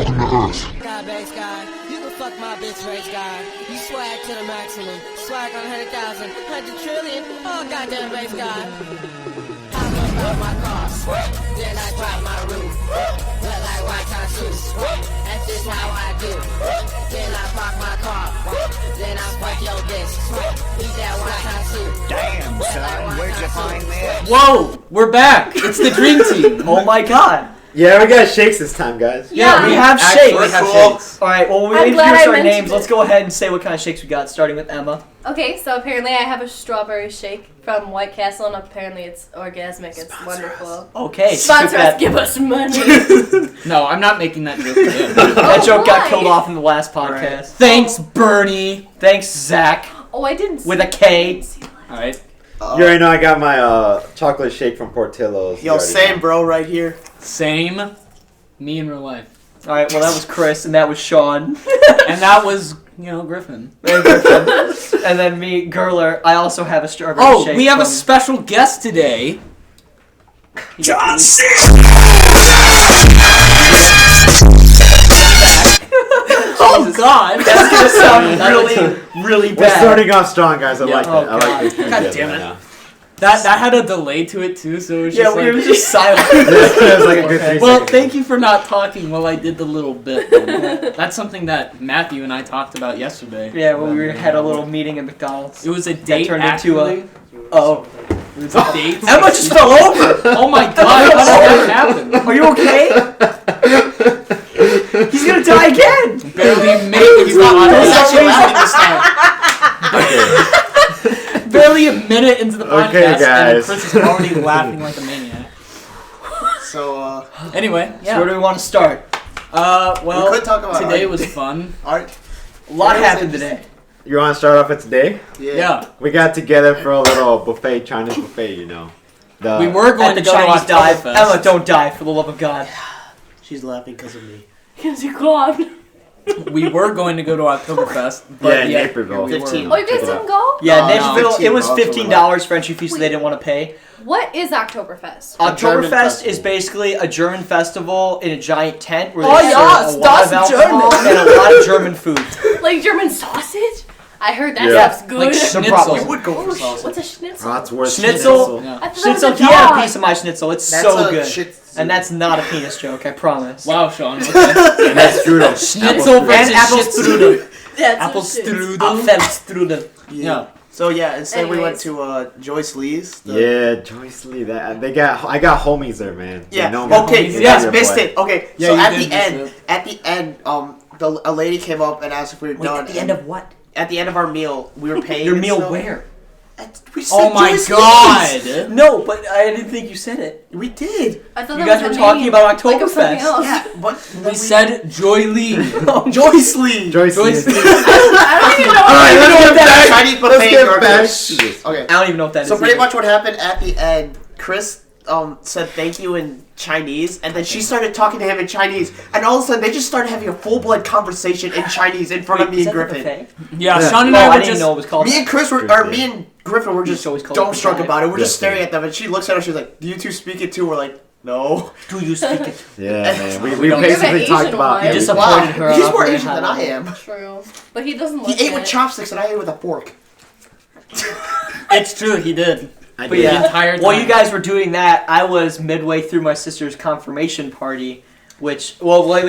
talking to us. God, base guy, you can fuck my bitch race guy. You swag to the maximum. Swag on 100,000, 100 trillion. Oh, goddamn base guy. I look up my car, then I drop my roof. Look like white tattoos. That's just how I do. Then I park my car. Then I fuck your bitch. Eat that white tattoo. Damn, son, where'd you find this? Whoa, we're back. It's the dream team. Oh my god. Yeah, we got shakes this time, guys. Yeah, we have Actually, shakes. we have shakes. All right, well, when we I'm glad introduce I our mentioned names, it. let's go ahead and say what kind of shakes we got, starting with Emma. Okay, so apparently I have a strawberry shake from White Castle, and apparently it's orgasmic. It's wonderful. Okay, Sponsor skip us, that. give us money. No, I'm not making that joke again. That joke got why? killed off in the last podcast. Thanks, Bernie. Thanks, Zach, Oh, I didn't with a K. All right. You already know I got my chocolate shake from Portillo's. Yo, same, bro, right here. Same. Me in real life. All right, well, that was Chris, and that was Sean. And that was, Griffin. And then me, Gerler. I also have a strawberry Oh, shake. we have a from- special guest today. John C. Oh, God. That's gonna sound really, really We're bad. starting off strong, guys. I like Oh, that. I like this. God damn it. That had a delay to it, too, so it was Yeah, just we were like... just silent. It was like a good 3 Well, seconds. thank you for not talking while I did the little bit. That's something that Matthew and I talked about yesterday. Yeah, when we had a little meeting at McDonald's. It was a date turned into a- actually. Oh. It was a date. Emma just fell over! Oh my God, how did that happen? Are you okay? He's gonna die again! Barely made it into the He's podcast. actually laughing this time. Barely a minute into the podcast, Okay, and guys. Chris is already laughing like a maniac. So, Anyway, So where do we want to start? well, we could talk about today art. was fun. Art. A lot Yeah, happened it's today. You want to start off with today? Yeah, We got together for a little buffet, Chinese buffet, you know. The, we were going At to the go Chinese to dive. Oktoberfest. Emma, don't die, for the love of God. She's laughing because of me. Because you're gone. We were going to go to Oktoberfest, but Yeah, in yeah, Naperville. we were. 15. Oh, you guys didn't go? Yeah, Oh, Nashville, no. it was $15 $15 for entry fee, so they didn't want to pay. What is Oktoberfest? A German Oktoberfest festival. is basically a German festival in a giant tent where Oh, they yes, serve a lot of that's alcohol German. and a lot of German food. Like German sausage? I heard that Yeah. stuff's good. Like schnitzel. We would go Oh, for sh- sausage. what's a schnitzel? Bratwurst Schnitzel? Yeah. I thought Schnitzel, that was he a had a dog. piece of my schnitzel. It's That's so a good. shit- And that's not a penis joke, I promise. Wow, Sean. Okay. And that's strudel. Schnitzel versus And apple shih tzu. strudel. That's Apple some shit. strudel. Apfelstrudel. Yeah. So yeah, instead we went Anyways. to Joyce Lee's. the- Yeah, Joyce Lee. I got homies there, man. They Yeah. know me. Okay, homies. you Yeah, guys missed it. Okay, Yeah, so you at did the miss end, it. a lady came up and asked if we were done. At the end of what? At the end of our meal, we were paying. Your and meal stuff. where? We said Oh my Joyce God. Lee's. No, but I didn't think you said it. We did. I thought You that guys was were a talking name, about like of something Oktoberfest. else. Yeah, but We said Joy Lee. Joyce Lee. Joyce Joyce Lee. Lee. I don't even know. Alright, let's get back. Chinese Let's buffet get burgers. back to this. Okay. I don't even know what that is. So pretty either. much what happened at the end, Chris said thank you in Chinese, and then she started talking to him in Chinese, and all of a sudden they just started having a full-blood conversation in Chinese in front of me Is and that the Griffin. buffet? Yeah, Yeah. Sean and Oh, I I were didn't just. know it was called. Me and Chris were, or me and Griffin were just always called it dumbstruck buffet. about it. We're just Yeah. staring at them, and she looks at us. She's like, "Do you two speak it too?" We're like, "No." Do you speak it? Yeah, man. We don't- basically You're talked Asian about one. You everything. disappointed her. He's on more a Asian high than I level. am. True. But he doesn't He look ate it. with chopsticks, and I ate with a fork. It's true, he did. I But did. yeah, The entire time. while you guys were doing that, I was midway through my sister's confirmation party, when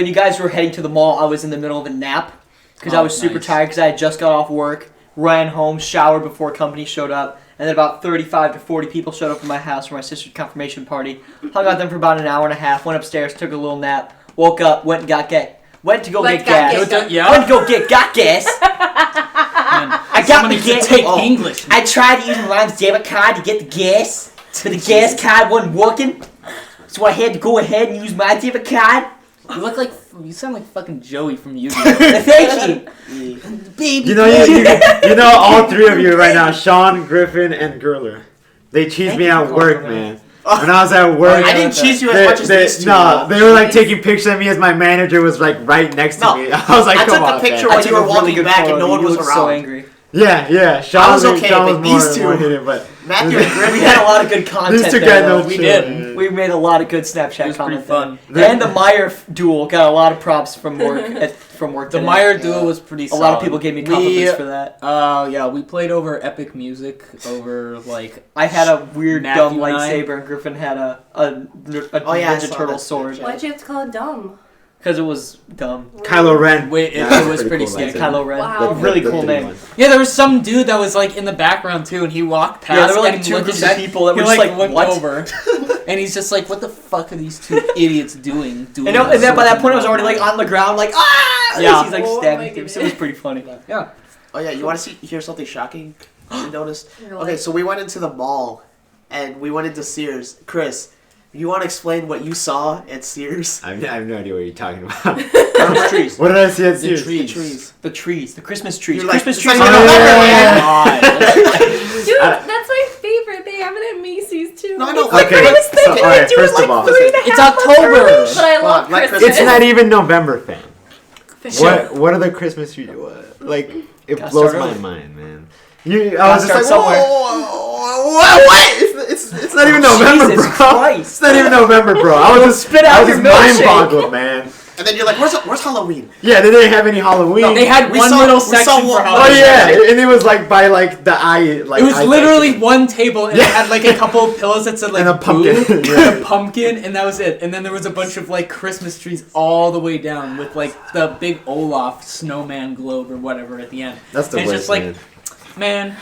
you guys were heading to the mall, I was in the middle of a nap because I Oh, was super nice. tired because I had just got off work, ran home, showered before company showed up, and then about 35 to 40 people showed up at my house for my sister's confirmation party. Hung out with them for about an hour and a half, went upstairs, took a little nap, woke up, went to go get gas. Yeah. Went to go get gas. I got somebody the to ga- take oh. English. I tried to use my mom's debit card to get the gas, but the gas card wasn't working, so I had to go ahead and use my debit card. You sound like fucking Joey from Yu-Gi-Oh. Thank you, baby. You know, all three of you right now, Sean, Griffin, and Gerler. They cheesed Thank me you at for work, complimenting. man. When I was at work, I didn't cheese you as much as these two. no, though. they were like taking pictures of me as my manager was like right next to No, me. I was like, I come took the on, picture man. when you were walking back and no one was So around. angry. Yeah. Sean I was okay, Sean but was these more two- hidden, but Matthew and We Griffin had a lot of good content these two there. got no though. we chill, did. man. We made a lot of good Snapchat It was pretty comments. fun. And the Meyer duel got a lot of props from work. The Meyer duo was pretty A solid. lot of people gave me compliments for that. Yeah, we played over epic music, over, like... I had a weird Matthew dumb and I- lightsaber, and Griffin had a I Ninja saw Turtle that. sword. Why'd you have to call it dumb? Because it was dumb. Kylo Ren. Wait, it Yeah, was pretty cool sick. Yeah, Kylo Ren. Wow. Really The cool 3D name. one. Yeah, there was some dude that was, like, in the background, too, and he walked past Yeah, there were like and two looked groups back, of people that he, were just like, looked what? over, and he's just like, what the fuck are these two idiots doing? And then by that point, I was already like on the ground, like ah! Yeah. He's like Oh stabbing my through. So it was pretty funny. Yeah. Oh yeah, you want to hear something shocking? You noticed? Really? Okay, so we went into the mall, and we went into Sears. Chris, you want to explain what you saw at Sears? I have no idea what you're talking about. The trees. What did I see at The Sears? trees. The trees. The Christmas trees. You're like, Christmas it's trees. like are November, everywhere. Dude, that's my favorite. They have it at Macy's too. No, I know. It's the Okay, greatest thing. so, They alright, do it first like of all- 3.5 It's months October. early, But I love Like Christmas. It's not even November, fam. For sure. What are the Christmas trees? Like, it Gotta blows start my early. mind, man. I was just start like, somewhere. what? It's not even November, Jesus bro. Christ. It's not even November, bro. I was just Spit out I was your just milkshake. mind-boggled, man. And then you're like, where's Halloween? Yeah, they didn't have any Halloween. No, They had We one saw- little we section saw for one- Oh Halloween. yeah, and it was like by like the eye, like It was eye literally section. one table, and it had like a couple of pillows that said like And a pumpkin, boo, yeah. and a pumpkin, and that was it. And then there was a bunch of like Christmas trees all the way down with like the big Olaf snowman globe or whatever at the end. That's the And it's worst, just like, man. man,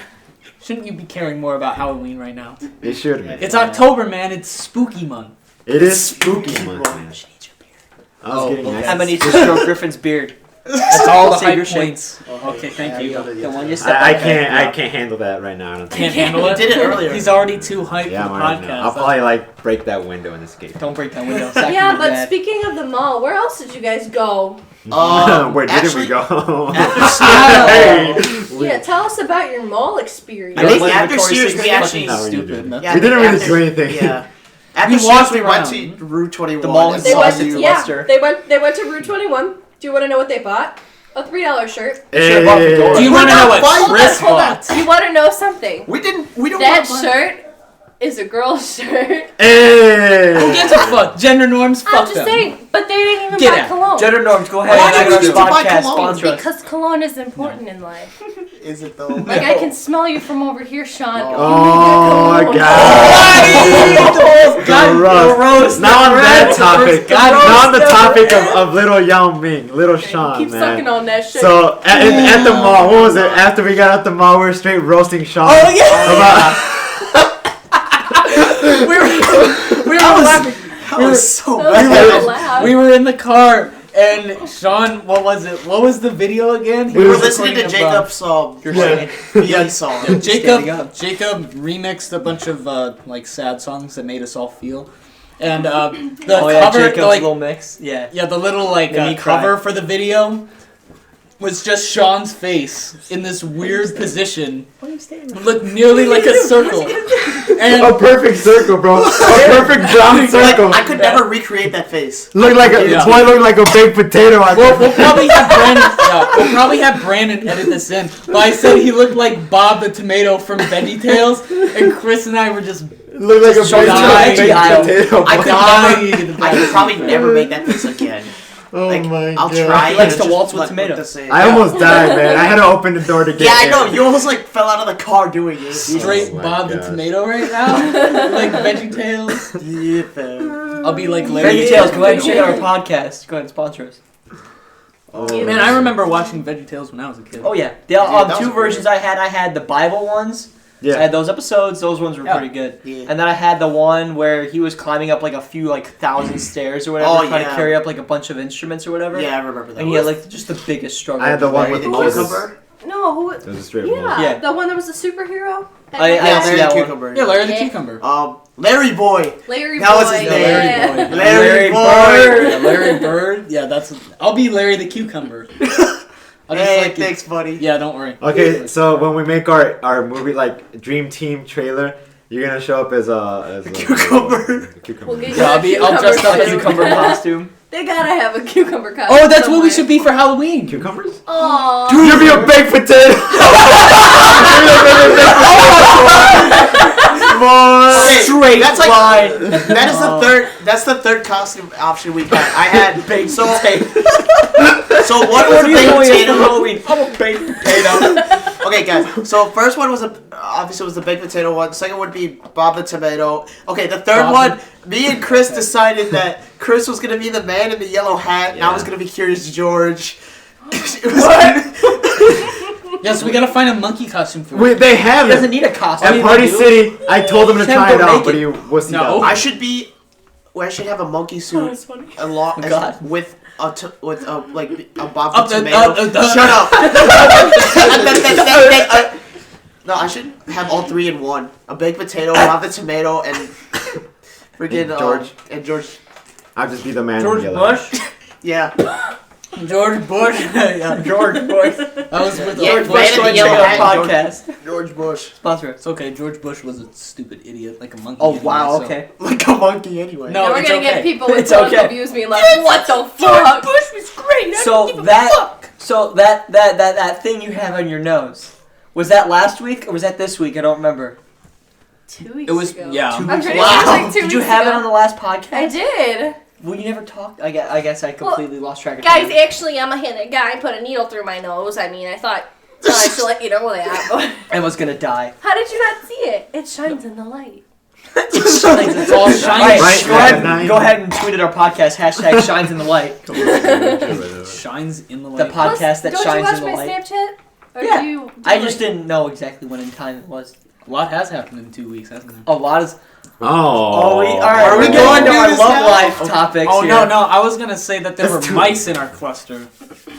shouldn't you be caring more about Halloween right now? It should, man. It's October, man. It's spooky month. It is spooky month, man. I was Oh, getting okay. nice. I'm gonna need to stroke Griffin's beard. That's all the Save your high shake. points. Okay, thank you. The one you stepped I on. can't handle that right now. I don't Can't think. handle You it. did it earlier. He's already too hyped Yeah, for I'm the already podcast. I'll probably like break that window and escape. Don't break that window. Zach, Yeah, you're but bad. speaking of the mall, where else did you guys go? Where did actually, we go? after Yeah, tell us about your mall experience. I think Like after Victoria's Sears, Secret we actually. No, we stupid. didn't. That's- Yeah, We didn't I think really do anything. Yeah. After We Sears, walked we went around. to Route 21. The mall and has saw lost you. its Yeah, luster. they went to Route 21. Do you want to know what they bought? A $3 shirt. Hey. Do you We're want to know not what buying Chris Hold on. bought? You want to know something? We don't That want shirt is a girl's shirt. Hey. Who gives a fuck? Gender norms, I'm fuck just them. saying, but they didn't even Get buy out. cologne. Gender norms, go ahead. Why and do we our need to buy podcast cologne? sponsor us. Because cologne is important in life. Is it though? Like, I can smell you from over here, Sean. Oh my You need god. God, Gross. Now on that topic. God, Now on the topic of little Yao Ming, little Sean, Keep sucking man. on that shit. So at the mall, what was it? After we got out the mall, we were straight roasting Sean. Oh yeah. About we were laughing. That was so That was bad. so loud. We were in the car, and Sean, what was it? What was the video again? He We were was listening to recording about- Jacob's You're Young song. standing up. Jacob remixed a bunch of like sad songs that made us all feel, and the Oh yeah, cover, Jacob's the, like little mix. Yeah. yeah, the little like Made me cry. cover for the video was just Sean's face in this weird position. It looked nearly like a circle, and a perfect circle, bro. A perfect brown Like, circle. I could never recreate that face. Looked like a Yeah. boy looked like a baked potato. we'll probably have Brandon edit this in. But I said he looked like Bob the tomato from VeggieTales, and Chris and I were just Looked like a Dying. baked potato. I could dying. I could probably never make that face again. Oh Like, my I'll god. try. He likes and to just waltz with look tomatoes. the same. I almost died, man. I had to open the door to get Yeah, I air. know. You almost like fell out of the car doing it. Straight Oh my Bob the gosh. tomato right now, like VeggieTales. Yeah, fam. I'll be like Larry. VeggieTales, go ahead and check out our podcast. Go ahead and sponsor us. Oh, Man, I remember watching VeggieTales when I was a kid. Oh yeah, the that was two weird. versions I had the Bible ones. I Yeah. had those episodes. Those ones were Yeah. pretty good. Yeah. And then I had the one where he was climbing up like a few like 1,000 stairs or whatever, Oh, trying yeah. to carry up like a bunch of instruments or whatever. Yeah, I remember that. And he had like just the biggest struggle. I had the one Larry with the Moses. cucumber. No, who? It was a straight Yeah, Yeah. the one that was a superhero. I Yeah, didn't see Larry that the one. cucumber. Yeah, Larry the Yeah. cucumber. Larry Boy. Larry That Boy. was his name. Yeah. Larry Boy. Larry Bird. Yeah, Larry Bird. Yeah, that's. I'll be Larry the cucumber. I'll just Hey, like. thanks, buddy. Yeah, don't worry. Okay, so when we make our movie like Dream Team trailer, you're gonna show up as a Cucumber. cucumber. We'll get you Yeah, I'll dress up as a cucumber cucumber Costume. They gotta have a cucumber costume. Oh, that's what we somewhere. should be for Halloween. Cucumbers? Aww. You'll be a baked potato. Okay, Straight that's like line. that is the third. That's the third costume option we've had. I had Baked so. potato. So one was What a are you baked going as for potato. Halloween? I'm a baked potato. Okay, guys. So first one was obviously was the baked potato one. Second would be Bob the tomato. Okay, the third Bob one. Me and Chris decided that Chris was gonna be the man in the yellow hat, and I was Yeah. gonna be Curious George. What? Yes, we gotta find a monkey costume for Wait, they have He doesn't it. need a costume. At Party City, I told him to Can't try go it out, naked. but he was No. I should be. Well, I should have a monkey suit That's funny. along Oh, God. with like a Bob Up the the- tomato. Shut up. No, I should have all three in one. A baked potato, Bob the tomato, and freaking George. And George. I'll just be the man George in yellow. Bush? Yeah. George Bush. Yeah, George Bush. that was with Yeah, George man Bush in the going to yellow our hat, podcast. George Bush. Sponsor us. It's okay. George Bush was a stupid idiot, like a monkey. Oh, anyway, wow, so- okay. Like a monkey anyway. No, Now we're it's gonna okay. get people with It's drunk okay. reviews being like, what the fuck? George Bush was great. I So don't give a that, fuck. so that thing you have on your nose, was that last week or was that this week? I don't remember. 2 weeks It was ago. yeah. Two I'm weeks pretty ago. sure it was like 2 Did you weeks have it ago. on the last podcast? I did. Well, you never talked. I guess I completely lost track of Guys, time. actually, I'm a guy put a needle through my nose. I mean, I thought I should let you know that. I was gonna die. How did you not see it? It shines in the light. It shines. It's all Shiny. shiny. Right, Go ahead and tweet at our podcast. Hashtag shines in the light. Shines in the The light. podcast that Don't shines you watch in the my light. Snapchat? Or Yeah. do you I just didn't know exactly when in time it was. A lot has happened in 2 weeks, hasn't it? A lot is. Oh. All right. Are we We're going going to to our this love now? life topics. Oh here. no! I was gonna say that there That's were too- mice in our cluster.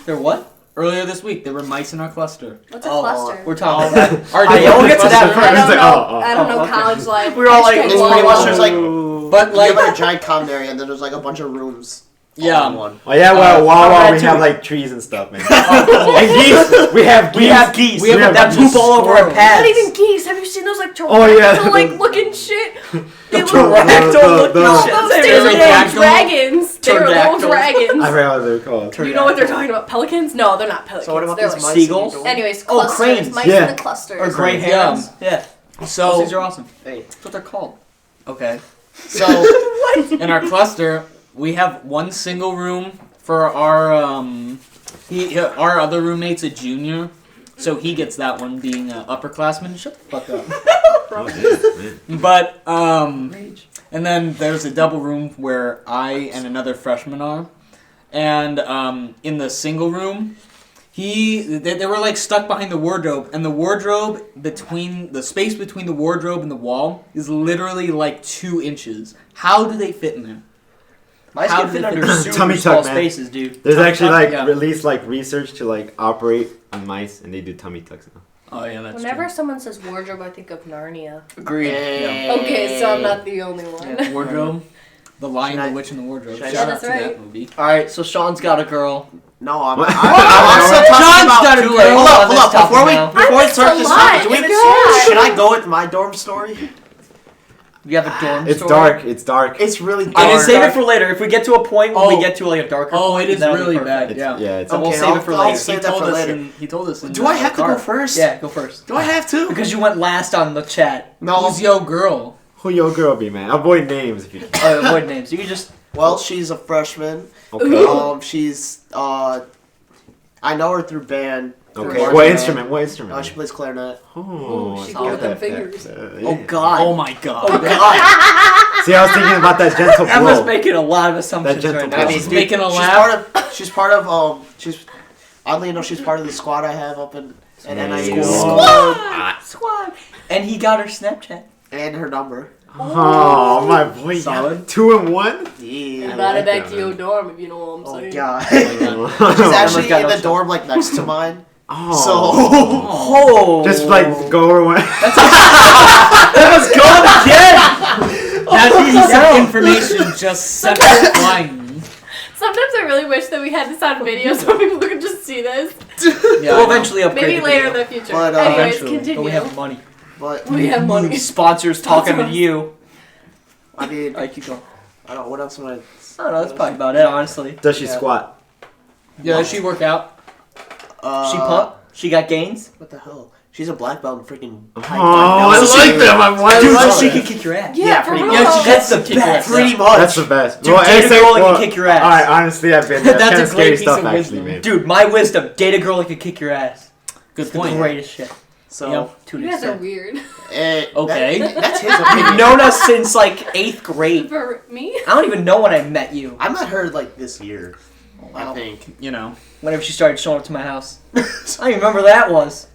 They're what? Earlier this week, there were mice in our cluster. What's a Oh, cluster? we're talking about that. Our yeah, we'll get to that cluster. I don't It's like, know. oh, I don't know okay. college life. We were all like, Hashtag It's love. pretty much there's like But you have like, like a giant common area, and then there's like a bunch of rooms. all in yeah, one. Oh yeah, well, I'll wow, add we to have it. like trees and stuff, man. And geese. We have geese. We have geese. We have a that bunch of poop all over our squirrels. pads. Not even geese. Have you seen those like Oh, yeah. pterodactyl like looking shit? They look Pterodactyl looking the- shit. those Say things it are again. dragons. They were little Pterodactyl. dragons. I forgot what they're called. Do you know what they're talking about? Pelicans? No, they're not pelicans. So what about they're these like mice? seagulls? in your dorm? Anyways, Oh, clusters. cranes. Mice Yeah. in the clusters. Or gray Yeah. herons. Yeah. so These are awesome. Hey. That's what they're called. okay. So in our cluster, we have one single room for our our other roommate's a junior, so he gets that one being an upperclassman. Shut the fuck up. But and then there's a double room where I and another freshman are, and in the single room, they were like stuck behind the wardrobe, and the wardrobe between the space between the wardrobe and the wall is literally like 2 inches. How do they fit in there? Mice How can fit did it under fit? super Tummy small tuck, man. spaces, dude. There's Tummy actually tuck, like yeah. released like research to like operate on mice, and they do tummy tucks now. Oh yeah, that's Whenever true. someone says wardrobe, I think of Narnia. Agreed. Okay, so I'm not the only one. Yeah. Wardrobe, The Lion, Should I- the Witch, and the Wardrobe. should I- Shout Yeah, out that's to right. that movie. All right, so Sean's got a girl. No, I'm What? also talking John's about. got a Too girl. late. Hold on up, this hold up. topic Before we now. before we start this topic, do we, It's God. should I go with my dorm story? You have a dorm It's story? dark. It's dark. It's really And dark. save it for later. If we get to a point when Oh. we get to like a darker Oh, point, it is that'll be really perfect. bad. It's, Yeah. It's So we'll Okay, save it for I'll later. save that for later. He told us. In Do I have to car. go first? Yeah, go first. Do I have to? Because you went last on the chat. No. Who's yo girl? Who your girl be, man? Avoid names if you can. Avoid names. You can just. Well, she's a freshman. Okay. She's I know her through band. Okay. Marching What band. instrument? What instrument? She plays clarinet. Oh, she I got got them that. fingers. Oh God. Oh my god. Oh God. See, I was thinking about that gentle Emma's blow. making a lot of assumptions gentle right blow. now. I mean, She's dude, making a she's laugh. part of she's oddly enough she's part of the squad I have up in NIU. Squad. And he got her Snapchat. And her number. Oh, my boy. Solid. 2 and 1? Yeah. Got like it back that, to your man. dorm if you know what I'm Oh saying. god. Oh, She's actually got in no the dorm like next to mine. So Oh. Just like go over one. Emma's gone again. That piece of information just sent us flying. Sometimes I really wish that we had this on video so people could just see this. Yeah, We'll eventually upgrade. Maybe the later in video. the future. But, Anyways, eventually. continue. But we have money. but We have money. Sponsors talking to you. I mean Alright, keep going. I don't know, what else am I... I don't know, that's probably about it, honestly. Does she Yeah. squat? Yeah, does she work out? She pump? She got gains? What the hell? She's a black belt in freaking... Oh, I like them. Dude, I so she like can kick your ass. Yeah, for pretty real. much. Yeah, she That's the kick your ass. best. Pretty much. That's the best. Dude, date a girl that can kick your ass. Alright, honestly, I've been there. That's Kind a of scary great piece stuff, of actually, wisdom. man. Dude, my wisdom, date a girl that can kick your ass. Good It's the point. greatest shit. So, Yep. To an You guys are extent. weird. Okay. That's his You've opinion. known us since like 8th grade. For me? I don't even know when I met you. I met her, like, this year. Wow. I think. You know. Whenever she started showing up to my house. I don't even remember that was.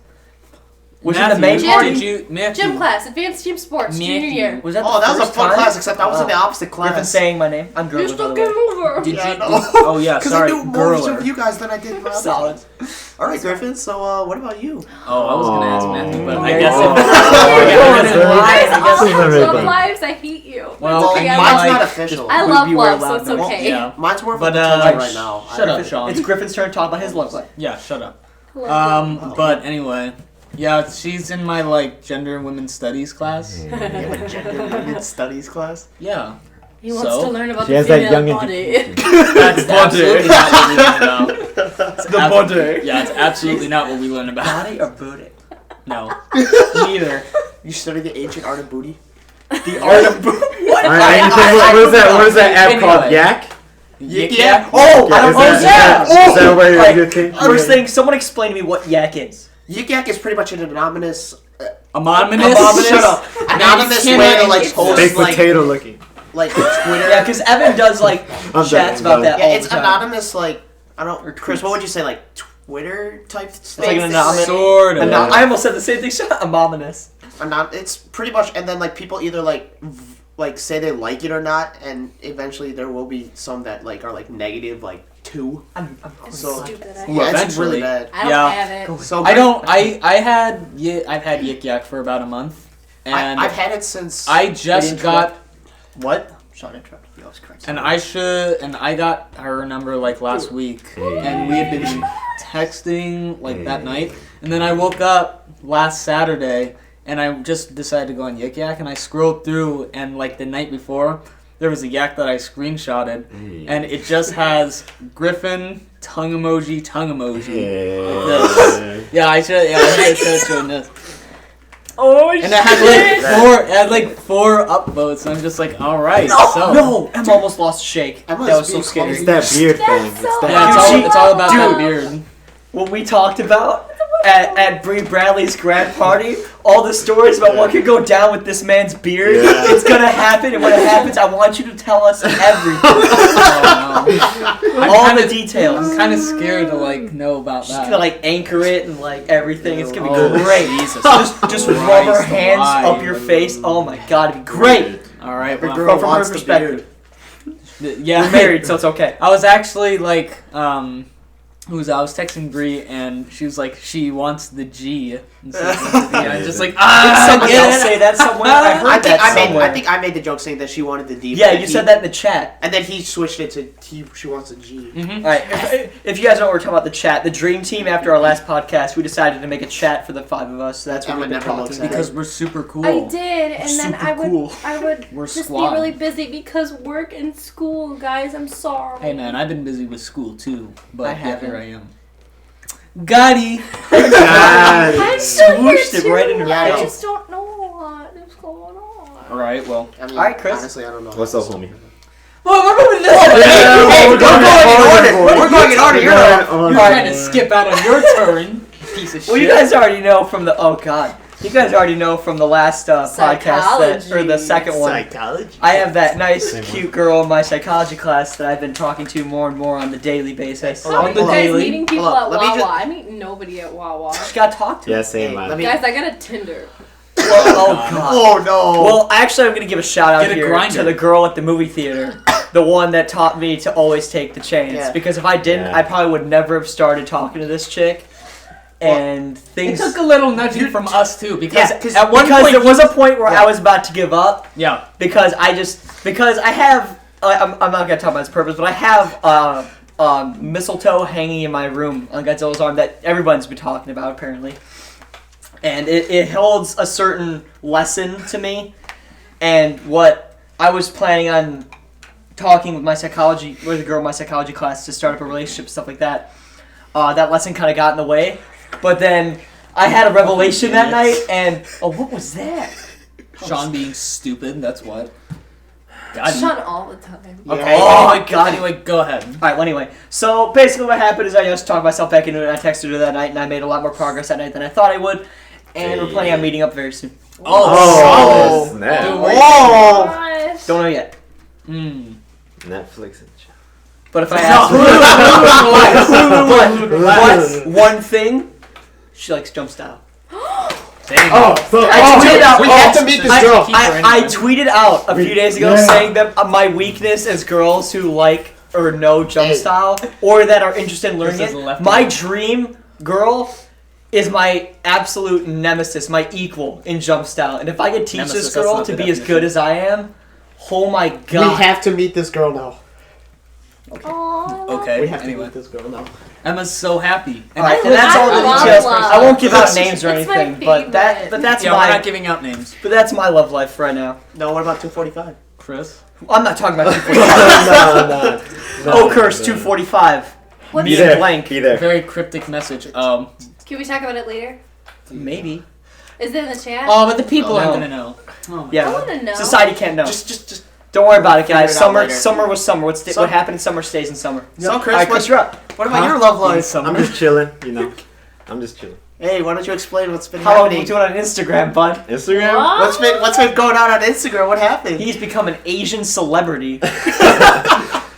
Was it the main Gym. party? Did you, Matthew, Gym class, advanced team sports, junior Matthew. year. Was that Oh, the that was a first fun time? class, except I was in the Wow. opposite Griffin class. saying my name. I'm You're Gerwin, still by the way. getting over. Did Yeah, you? I know. Oh yeah, Because sorry, I knew more girler. of you guys than I did my other Solid. friends. All right, Griffin. So, what about you? Oh, I was gonna ask Matthew, but I Yeah, guess. yeah. You Yeah, guys yeah. all This is have very love fun. lives. I hate you. Well, Okay, I I mean, Mine's love- like, not official. I love We were love, so allowed it's to- okay. Yeah. Mine's more of But, a potential like, right now. shut up, I- Sean. It's Griffin's turn to talk about his love life. Yeah, shut up. Love But anyway, yeah, she's in my like gender and women's studies class. You have a gender and women's studies class? Yeah, He wants So? to learn about She the has that female young and body. that's absolutely not what we learn about. The body. Yeah, it's absolutely not what we learn about. Body or booty? No, neither. You study the ancient art of booty? The art of booty. What? What is that app called? Anyway. Yak? Yeah. Oh, I don't Is know. that- Yeah. is that where Like, you think? First thing, someone explain to me what yak is. Yik Yak is pretty much an anonymous... Anonymous. Shut up. Anonymous you way to, cannot- like, post, Baked like, potato looking. Twitter. Yeah, because Evan does like I'm chats joking, about no. that Yeah, all it's the time. anonymous, like... I Or don't... Chris, tweets. what would you say? Like, Twitter type stuff? like an anonymous- Sort of. I almost said the same thing. Anonymous. It's pretty much... And then, like, people either, like say they like it or not, and eventually there will be some that, like, are, like, negative, like, 2. I'm It's So- stupid. Well, Yeah, it's eventually. really bad. I don't Yeah. have it. So I don't. I've had Yik Yak for about a month, and I've had it since... I just Wait, got What? Sean interrupted you. I was correct. and I got her number like last week, and we had been texting like that night, and then I woke up last Saturday, and I just decided to go on Yik Yak, and I scrolled through, and like the night before, there was a yak that I screenshotted, and it just has Griffin tongue emoji. Yeah, I should have shown this. Oh And it had like four upvotes, and I'm just like, all right. So No! Emma almost lost a shake. Emma's That was so being scary. It's that beard That's thing. so It's that yeah, Dude, it's all about that dude. beard. What we talked about at Bree Bradley's grad party, all the stories about what could go down with this man's beard, Yeah. it's gonna happen, and when it happens, I want you to tell us everything. Oh, no. All kinda- the details. I'm kind of scared to like know about Just that. gonna like anchor it and like everything. It's gonna be Oh, great. Jesus Just rub her Christ, hands why? up your face. Oh my god, it'd be great. All right, Every well, girl from her wants the perspective. beard. yeah, You're married, so it's okay. I was actually like, I was texting Bree, and she was like, she wants the G. Instead of the D. I'm just like, Did ah, someone get else it. say that somewhere? I heard that somewhere. I think I made the joke saying that she wanted the D. Yeah, but you he- said that in the chat. And then he switched it to she wants a G. Mhm. Alright, if you guys know what we're talking about, the chat, the dream team after our last podcast, we decided to make a chat for the 5 of us, so that's what Emma we've been never talking looks about. at Because we're super cool. I did, and then Super I would cool. We're just squad. be really busy because work and school, guys. I'm sorry. Hey man, I've been busy with school too, but I yeah, haven't. here I am. Gotti. God. I'm still here Swooshed it too. right in her I face. just don't know what is going on. All right, well. I mean, Alright, Chris. honestly, I don't know. What's up, homie? Well, we're moving this. Hey, we're don't going go in in order. order. We're going in order. You're Going up. on. You're trying to skip out on your turn, piece of shit. Well, you guys already know from the, oh god. You guys already know from the last podcast, that, or the second one. Psychology. I have that nice, Same cute girl in my psychology class that I've been talking to more and more on the daily basis. Hold How on, are On you the hold on. guys daily. meeting people Hold on, at let me Wawa? just- I meet nobody at Wawa. Just gotta talk to her. Yeah, same Hey, man. let me- Guys, I got a Tinder. Oh god. Oh no. Well, actually, I'm gonna give a shout out Get a here grinder. to the girl at the movie theater, the one that taught me to always take the chance. Yeah. Because if I didn't, Yeah. I probably would never have started talking to this chick. And It things. took a little nudging from us too, because Yeah, at one because point there was a point where Yeah. I was about to give up yeah, because I have I'm not gonna talk about its purpose, but I have mistletoe hanging in my room on Godzilla's arm that everyone's been talking about apparently, and it holds a certain lesson to me, and what I was planning on talking with a girl in my psychology class to start up a relationship, stuff like that. That lesson kind of got in the way. But then I had a revelation that night, and what was that? Sean being stupid, that's what. God, Sean all the time. Okay. Oh my god, anyway, go ahead. Alright, well, anyway. So, basically what happened is I just talked myself back into it, and I texted her that night, and I made a lot more progress that night than I thought I would. And we're planning on meeting up very soon. Oh, snap. Dude, Oh! Gosh. Don't know yet. Netflix and chill. But if I ask but one thing, she likes jump style. Oh, so We have to meet this girl. I tweeted out a few days ago saying that my weakness is girls who like or know jump style or that are interested in learning This is it. left My hand. dream girl is my absolute nemesis, my equal in jump style. And if I could teach Nemesis, this that's girl not to the be as good as I am, oh my We god. have to meet this girl now. Aww. Okay, We have to anyway. meet this girl now. Emma's so happy. Alright, and that's all the love details. love. I won't give out names or It's my anything, but that's Yeah, we're my not giving out names. but that's my love life right now. No, what about 245? Chris? I'm not talking about 245. no. Oh, curse 245. What's Be Being there. blank. Be there. Very cryptic message. Can we talk about it later? Maybe. Is it in the chat? Oh, but the people No. aren't gonna know. Oh my I Yeah. want to know. Society can't know. Just. Don't worry about it, guys. Figure it out later. Summer was summer. What happened in summer stays in summer. So, Chris, Alright, Chris, you're up. what about your love life? I'm just chilling, you know. I'm just chilling. Hey, why don't you explain what's been How are you happening? doing on Instagram, bud? Instagram? What? What's been going on Instagram? What happened? He's become an Asian celebrity.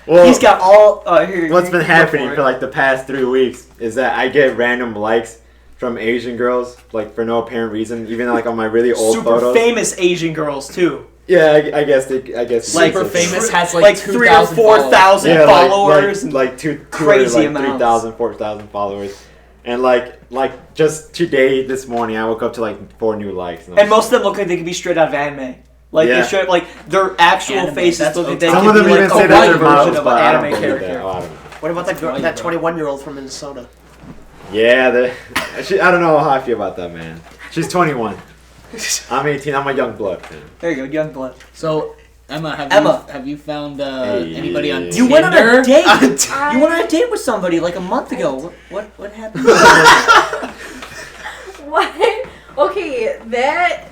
Well, He's got all. Here, what's been go happening it. for like the past 3 weeks is that I get random likes from Asian girls, like for no apparent reason, even like on my really old super photos. famous Asian girls too. Yeah, I guess you Like, could Super say so. famous has like, Like 3,000 or 2,000 4,000 Yeah, followers. and like two crazy like amounts. 3,000, 4,000 followers, and like just today, this morning, I woke up to like 4 new likes. And most of them look like they could be straight out of anime. Like Yeah. they straight like their actual Anime, faces that's look like okay. they some could of them be even like say a that white they're version models, of but an I don't anime believe character. that. Oh, I don't know. What about that girl, Right, that bro. 21-year-old from Minnesota? Yeah, I don't know how I feel about that, man. She's 21. I'm 18. I'm a young blood, man. There you go, young blood. So, Emma, Emma. have you found Hey. anybody on You You went on a Tinder? date. You went on a date with somebody like a month ago. What happened? What? Okay, that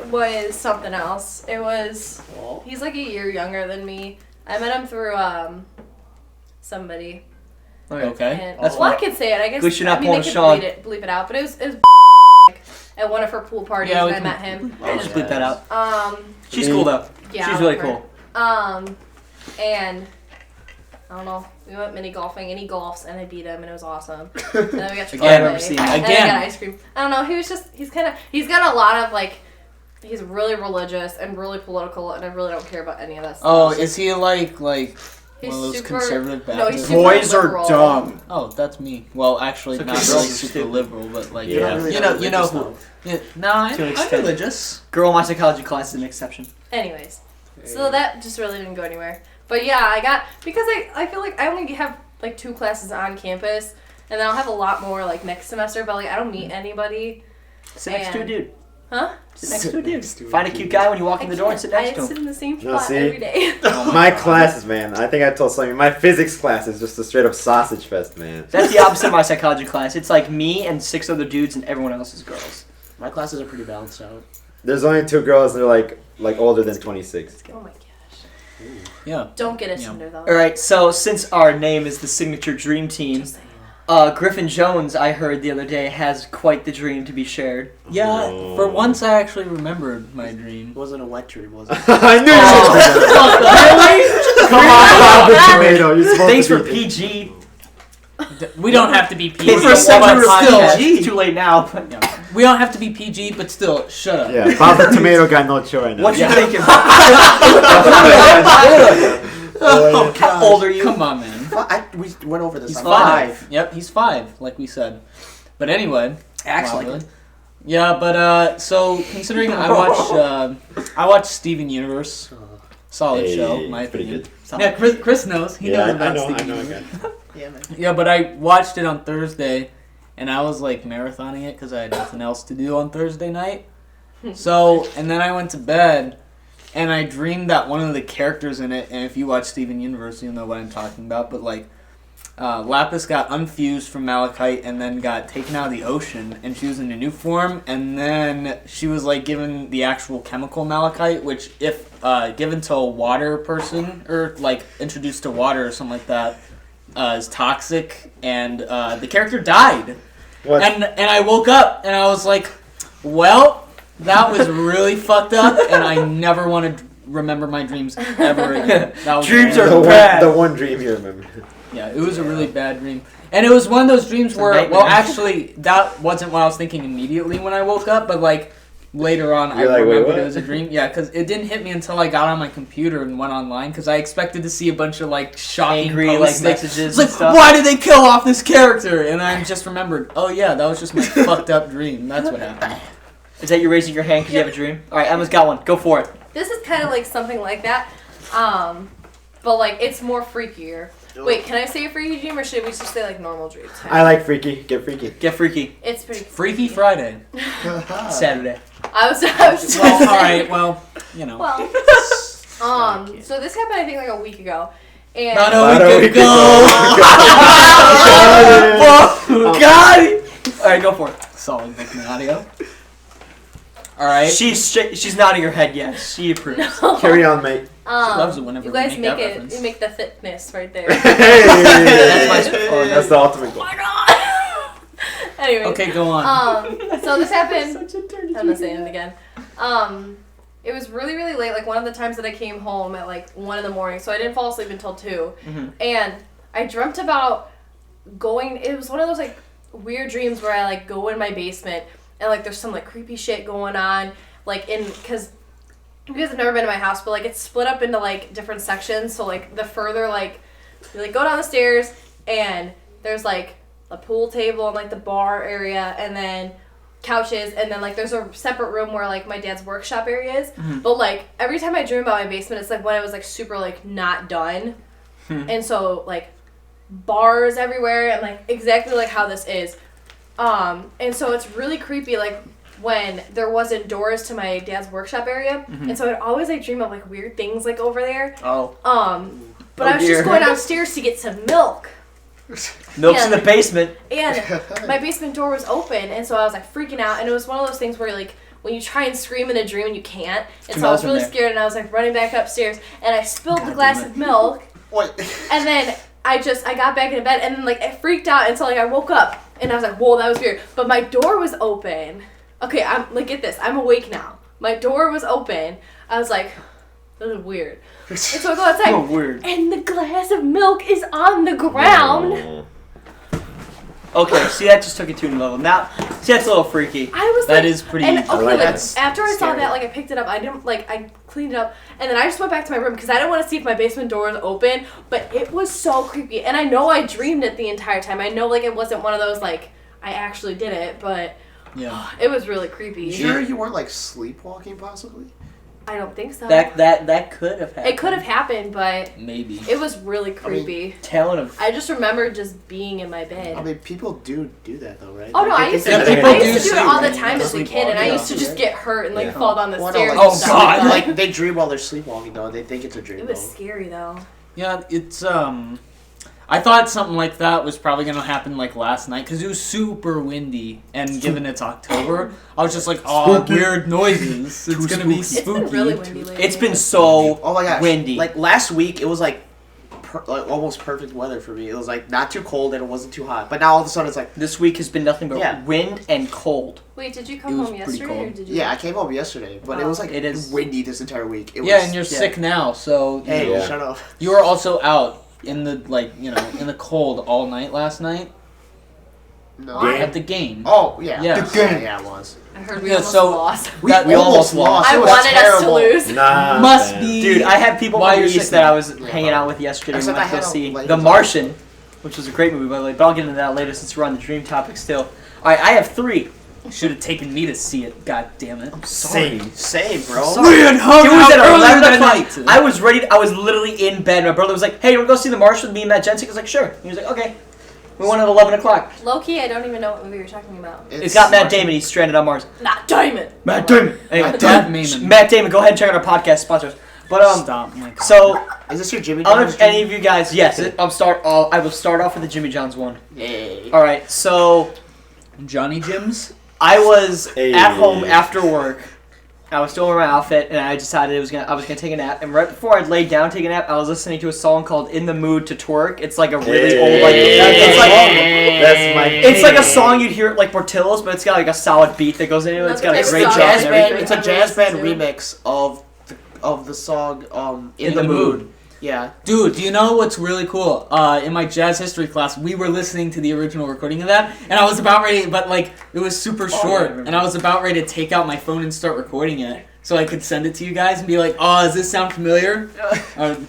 was something else. It was. He's like a year younger than me. I met him through somebody. Okay. And, That's well, fine. I can say it. I guess. At least you're not I mean, pulling they could Sean. bleep it out, but it was at one of her pool parties, Yeah, we and I can- met him. I'll just bleep that out. Um, She's cool though. yeah, She's I really love her. cool. And I don't know. We went mini golfing, and he golfs, and I beat him, and it was awesome. And then we got to Again, I remember play, seeing and that. then I Again. got ice cream. I don't know. He's got a lot of like. He's really religious and really political, and I really don't care about any of that stuff. Oh, is he like one He's of those super- conservative no, he's Baptists? super Boys are liberal. dumb. Oh, that's me. Well, actually, So not girls really are super stupid. liberal, but like Yeah. You're not you really know religious, who? though. Yeah, nah, To an I'm extent. religious. Girl in my psychology class is an exception. Anyways, so that just really didn't go anywhere. But yeah, because I feel like I only have like 2 classes on campus, and then I'll have a lot more like next semester. But like I don't meet anybody. Sit next to a And- dude. Huh? Sit next to a dude. Find a cute guy when you walk in the door and sit next to I him. sit in the same No, spot see? every day. My classes, man. I think I told Sammy. My physics class is just a straight up sausage fest, man. That's the opposite of my psychology class. It's like me and 6 other dudes, and everyone else is girls. My classes are pretty balanced out. There's only 2 girls, and they're like older than 26. Oh my gosh! Yeah. Don't get us Yeah. Tinder though. All right, so since our name is the signature dream team, Just saying. Griffin Jones, I heard the other day, has quite the dream to be shared. Yeah, Oh. for once I actually remembered my dream. It wasn't a wet dream, was it? I knew Really? Come on, Bob Tomato. You're supposed Thanks to for be PG. We don't have to be PG. It's for but separate still, podcast. It's too late now. But yeah. We don't have to be PG, but still, shut up. Yeah, Bob the Tomato got no chill right now. what you Yeah. thinking? Oh, How old are you? Come on, man. We went over this. He's I'm 5. Yep, he's 5, like we said. But anyway. Excellent. Wow, really? Yeah, but so considering I watched Steven Universe, solid show, in my pretty opinion. good. Yeah, Chris knows. He knows about Steven I know. Universe. Yeah, man. Yeah, but I watched it on Thursday, and I was like marathoning it because I had nothing else to do on Thursday night. So, and then I went to bed, and I dreamed that one of the characters in it, and if you watch Steven Universe, you'll know what I'm talking about, but like, Lapis got unfused from malachite and then got taken out of the ocean, and she was in a new form, and then she was like given the actual chemical malachite, which if given to a water person or like introduced to water or something like that, is toxic, and the character died. What? And I woke up and I was like, well, that was really fucked up, and I never want to remember my dreams ever again. That was Dreams bad. are bad. The one dream you remember. Yeah, it was a really bad dream. And it was one of those dreams It's a where, nightmare. well, actually, that wasn't what I was thinking immediately when I woke up, but, like, later on, You're I like, wait, remembered what? it was a dream. Yeah, because it didn't hit me until I got on my computer and went online, because I expected to see a bunch of, like, shocking Angry, posts. like, messages It's and like, stuff. why did they kill off this character? And I just remembered, oh, yeah, that was just my fucked up dream. That's what happened. Is that you raising your hand because you have a dream? All right, Emma's got one. Go for it. This is kind of like something like that, but like it's more freakier. Wait, can I say a freaky dream or should we just say like normal dreams? I like freaky. Get freaky. Get freaky. It's pretty. Freaky Friday. Saturday. I was Well, all right, well, you know. Well, so this happened I think like a week ago, and Not Not a a week week ago. Got it. All right, go for it. Solid booking audio. All right. She's nodding her head. Yes, she approves. Carry on, mate. loves it whenever you we guys make make that it. reference. You make the thickness right there. That's the ultimate goal. Anyway. Okay, go on. So this happened. I'm not saying it again. It was really, really late. Like one of the times that I came home at like 1 a.m, so I didn't fall asleep until 2. Mm-hmm. And I dreamt about going. It was one of those like weird dreams where I like go in my basement and like there's some like creepy shit going on, like because you guys have never been to my house, but like it's split up into like different sections. So like the further like you like go down the stairs and there's like a pool table and like the bar area and then couches and then like there's a separate room where like my dad's workshop area is. Mm-hmm. But like every time I dream about my basement, it's like when I was like super like not done. And so like bars everywhere and like exactly like how this is. And so it's really creepy like when there wasn't doors to my dad's workshop area. And so I'd always like dream of like weird things like over there. Oh. But I was dear. just going downstairs to get some milk. Milk's Yeah. in the basement. And my basement door was open, and so I was like freaking out. And it was one of those things where like when you try and scream in a dream and you can't. And so I was milk in really there. scared, and I was like running back upstairs, and I spilled the glass of milk. What? And then I got back into bed, and then like I freaked out, and so like I woke up, and I was like, whoa, that was weird. But my door was open. Okay, I'm like, get this, I'm awake now. My door was open. I was like, this is weird. And so I go outside, Oh, weird. and the glass of milk is on the ground. Okay, see, that just took it to a new level. Now, see, that's a little freaky. I was That like, is pretty- And I okay, like like that. after I saw Scary. that, like I picked it up. I didn't like I cleaned it up, and then I just went back to my room because I didn't want to see if my basement door was open. But it was so creepy, and I know I dreamed it the entire time. I know like it wasn't one of those like I actually did it, but Yeah. it was really creepy. Sure you weren't like sleepwalking possibly? I don't think so. That could have happened. It could have happened, but Maybe. it was really creepy. Talent of. I just remember just being in my bed. I mean, people do that though, right? Oh no, I They used to, think Yeah, that people I they- used to do it do all the sleep, time as a kid, and I sleepwalking, used to just get hurt and like Yeah. fall down the Well, no, stairs. like, and stuff like that. like they dream while they're sleepwalking though. They think it's a dream. It was though. scary though. Yeah, it's I thought something like that was probably gonna happen like last night because it was super windy, and given it's October, I was just like, oh, weird noises. It's gonna be It's spooky. been really windy lately. It's been so Oh my gosh! windy. Like last week, it was like almost perfect weather for me. It was like not too cold and it wasn't too hot. But now all of a sudden it's like, This week has been nothing but Yeah. wind and cold. Wait, did you It come was home pretty yesterday or cold. did you? yeah, I came home yesterday, but it was like It is- windy this entire week. It Yeah, was, and you're sick now, so you Hey, know, Yeah. shut up. you were also out in the in the cold all night last night No. Why? at the game. Oh yeah. Yeah. Yeah, it was. I heard we Yeah, almost so- lost. We, That- we almost lost. I It was wanted terrible. us to lose. Nah. Must man. be. Dude, I had people Why from the you're East sick that now? I was hanging out with yesterday. Except We went I to go had see a late- The Martian, which was a great movie, by the way. But I'll get into that later since we're on the dream topic still. All right, I have 3. Should have taken me to see it. God damn it. Same. Same, bro. We had hung It was out at earlier 11 that o'clock. night. I was ready. I was literally in bed. My brother was like, "Hey, you want to go see The Martian with me and Matt Jensen?" I was like, "Sure." He was like, "Okay." We went at 11 o'clock. Low key, I don't even know what movie you're talking about. It's got Matt Damon. He's stranded on Mars. Not Diamond. Matt Damon. Anyway, Damon. Matt Damon, go ahead and check out our podcast sponsors. But Stop. My God. so Is this your Jimmy I don't know John's if any of you guys, yes, I will start off with the Jimmy John's one. Hey. All right, so Johnny Jim's. I was Hey. at home after work. I was still wearing my outfit, and I decided I was gonna take a nap. And right before I laid down to take a nap, I was listening to a song called "In the Mood to Twerk." It's like a really old, like it's like a song you'd hear at like Portillo's, but it's got like a solid beat that goes into it. It's got a That's a great favorite job song. and everything. It's a jazz band remix of the song In the Mood. Yeah. Dude, do you know what's really cool? In my jazz history class, we were listening to the original recording of that, and I was about ready, but like it was super short, and I was about ready to take out my phone and start recording it, so I could send it to you guys and be like, "Oh, does this sound familiar?"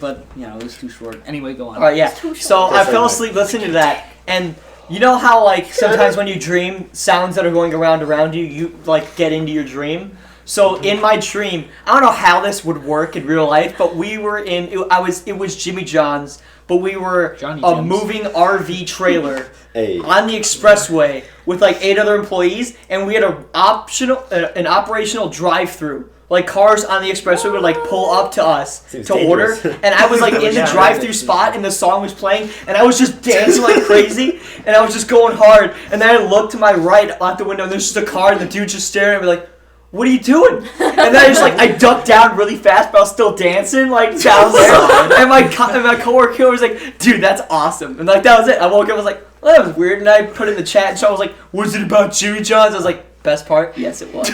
But you know, it was too short. Anyway, go on. All right, yeah. So I fell asleep listening to that, and you know how like sometimes when you dream, sounds that are going around you, you like get into your dream. So in my dream, I don't know how this would work in real life, but we were it was Jimmy John's, but we were Johnny a Jim's. moving RV trailer Hey. on the expressway with like 8 other employees, and we had an operational drive-through. Like cars on the expressway would like pull up to us Seems to dangerous. order, and I was like in the drive-through spot, and the song was playing, and I was just dancing like crazy, and I was just going hard, and then I looked to my right out the window, and there's just a car, and the dude just staring at me like, "What are you doing?" And then I just like I ducked down really fast, but I was still dancing like down there. And my coworker was like, "Dude, that's awesome!" And like that was it. I woke up, I was like, "Well, that was weird." And I put in the chat, and so I was like, "Was it about Jimmy John's?" I was like, "Best part, yes, it was."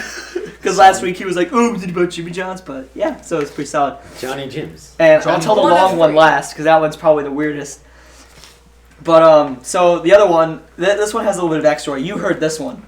Because last week he was like, "Oh, was it about Jimmy John's?" But yeah, so it's pretty solid. Johnny Jim's. And I'll tell the One of long one three. last because that one's probably the weirdest. But so the other one, this one has a little bit of backstory. You heard this one.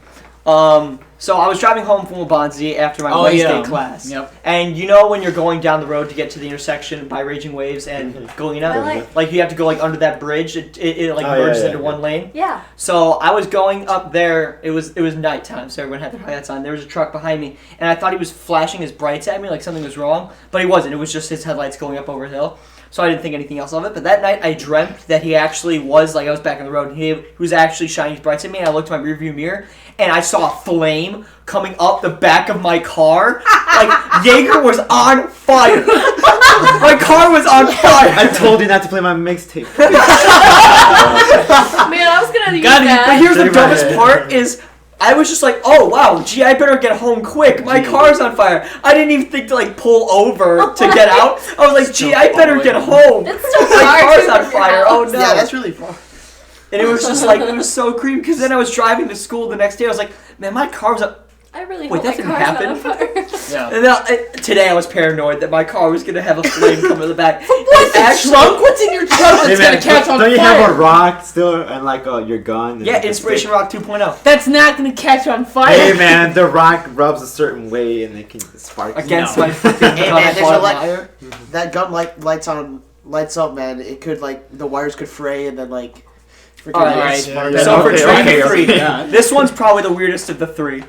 So I was driving home from Wabanzi after my Wednesday class. Yep. And you know when you're going down the road to get to the intersection by Raging Waves and Galena? Like you have to go like under that bridge. It like merges into one lane. Yeah. So I was going up there. It was nighttime, so everyone had their lights on. There was a truck behind me, and I thought he was flashing his brights at me like something was wrong, but he wasn't. It was just his headlights going up over a hill. So I didn't think anything else of it. But that night I dreamt that he actually was, like I was back on the road, and he was actually shining his brights at me, and I looked at my rearview mirror, and I saw a flame coming up the back of my car. Like, Jaeger was on fire. My car was on fire. I told you not to play my mixtape. Man, I was gonna use that. But here's the Shake my dumbest head. part is I was just like, oh wow, gee, I better get home quick. My car's on fire. I didn't even think to like pull over to get out. I was like, gee, I better get home. It's so My far car's too on from your fire. Oh house. no. Yeah, that's really fun. And it was just like, it was so creepy because then I was driving to school the next day. I was like, man, my car was up. I really Wait, hope that my didn't car's not happen? on fire. Yeah. And then today I was paranoid that my car was going to have a flame come to the back. What's the trunk? What's in your trunk Hey that's man, gonna catch on don't you fire? have a rock still and like your gun? And Yeah, like a Inspiration stick? Rock 2.0. That's not gonna catch on fire. Hey man, the rock rubs a certain way and it can spark. Against No. my freaking Hey gun man, on there's a fire. that gun lights up, man. It could like the wires could fray and then like. freaking Alright, spark. yeah. So for Okay, dream okay, three, okay. this one's probably the weirdest of the three.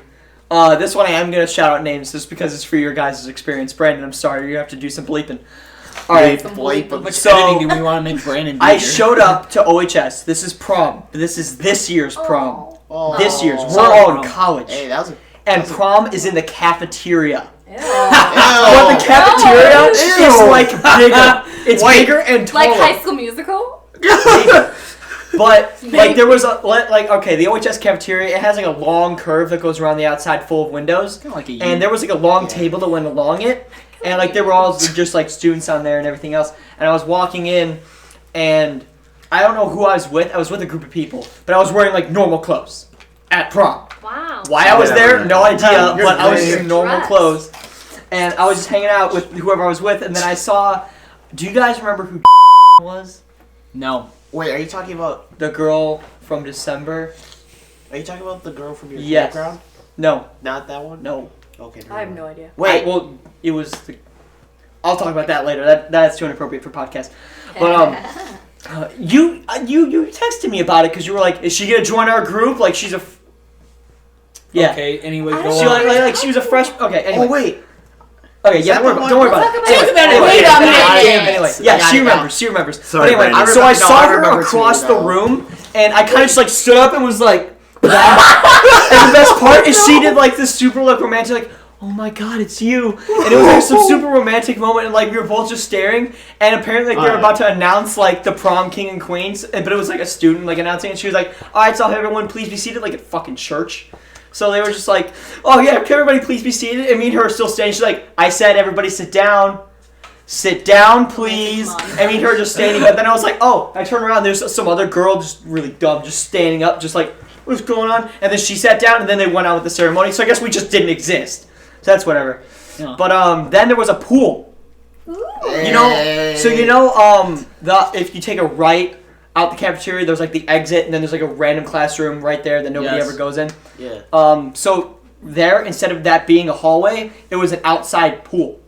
This one I am going to shout out names just because it's for your guys' experience. Brandon, I'm sorry, you have to do some bleeping. Alright, Some Bleep. bleep. Much So- editing do we want to make Brandon do I here? showed up to OHS. This is prom. This is this year's prom. Oh. This year's. Oh. We're all in college. Hey, that was a And prom is in the cafeteria. Ew. But the cafeteria Ew. is like bigger. It's bigger and taller. Like High School Musical? But like there was a like okay, the OHS cafeteria, it has like a long curve that goes around the outside full of windows. Kinda like a And there was like a long table that went along it. And like there were all just like students on there and everything else. And I was walking in and I don't know who I was with. I was with a group of people, but I was wearing like normal clothes at prom. Wow. Why I was there, no idea, You're but I was great. just in normal Dress. clothes. And I was just hanging out with whoever I was with, and then I saw. Do you guys remember who was? No. Wait, are you talking about? The girl from December? Are you talking about the girl from your Yes. background? No, Not that one. no. Okay. I have no idea. Wait. Well, it was. I'll talk about that later. That's too inappropriate for podcast. But you texted me about it because you were like, "Is she gonna join our group? Like she's a." Yeah. Okay, anyway, I go don't She on. like she was a fresh. Okay. Anyway. Oh wait. Okay, Is yeah, that don't the worry one- about it. Let's Anyway, talk about it. anyway, Wait a minute. anyway, I yeah, got she it now. remembers. She remembers. Sorry, but anyway, Brandon. so I I saw her remember too across the now. room, and I kind of just like stood up and was like, that. And the best part is she did like this super like romantic like, oh my god, it's you. And it was like some super romantic moment, and like we were both just staring, and apparently like they were about to announce like the prom king and queens, but it was like a student like announcing, and she was like, alright, so everyone please be seated, like at fucking church. So they were just like, oh yeah, can everybody please be seated? And me and her are still standing. She's like, I said everybody sit down. Sit down, please. And me and her are just standing. But then I was like, oh, I turned around. There's some other girl, just really dumb, just standing up, just like, what's going on? And then she sat down, and then they went on with the ceremony. So I guess we just didn't exist. So that's whatever. Yeah. But then there was a pool. Ooh. You know, so you know, if you take a right out the cafeteria, there's like the exit, and then there's like a random classroom right there that nobody ever goes in. Yeah. So there, instead of that being a hallway, it was an outside pool.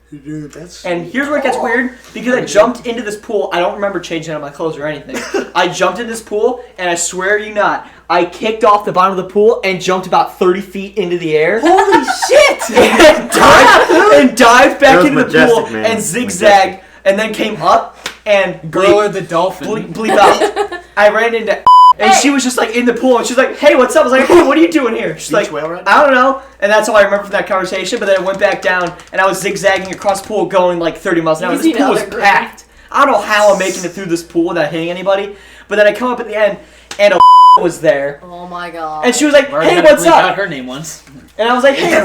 Dude, and here's where it gets weird, because I jumped into this pool. I don't remember changing out my clothes or anything. I jumped in this pool, and I swear to you not, I kicked off the bottom of the pool and jumped about 30 feet into the air. Holy shit! and dived back into the pool man. and zigzagged, and then came up and Growler the dolphin. bleep out. I ran into and she was just like in the pool, and she's like, hey, what's up? I was like, hey, what are you doing here? She's like, I don't know. And that's all I remember from that conversation. But then I went back down, and I was zigzagging across the pool going like 30 miles an hour. This pool was packed. I don't know how I'm making it through this pool without hitting anybody. But then I come up at the end, and a was there. Oh my god. And she was like, hey, what's up? Out her name once. And I was like, hey.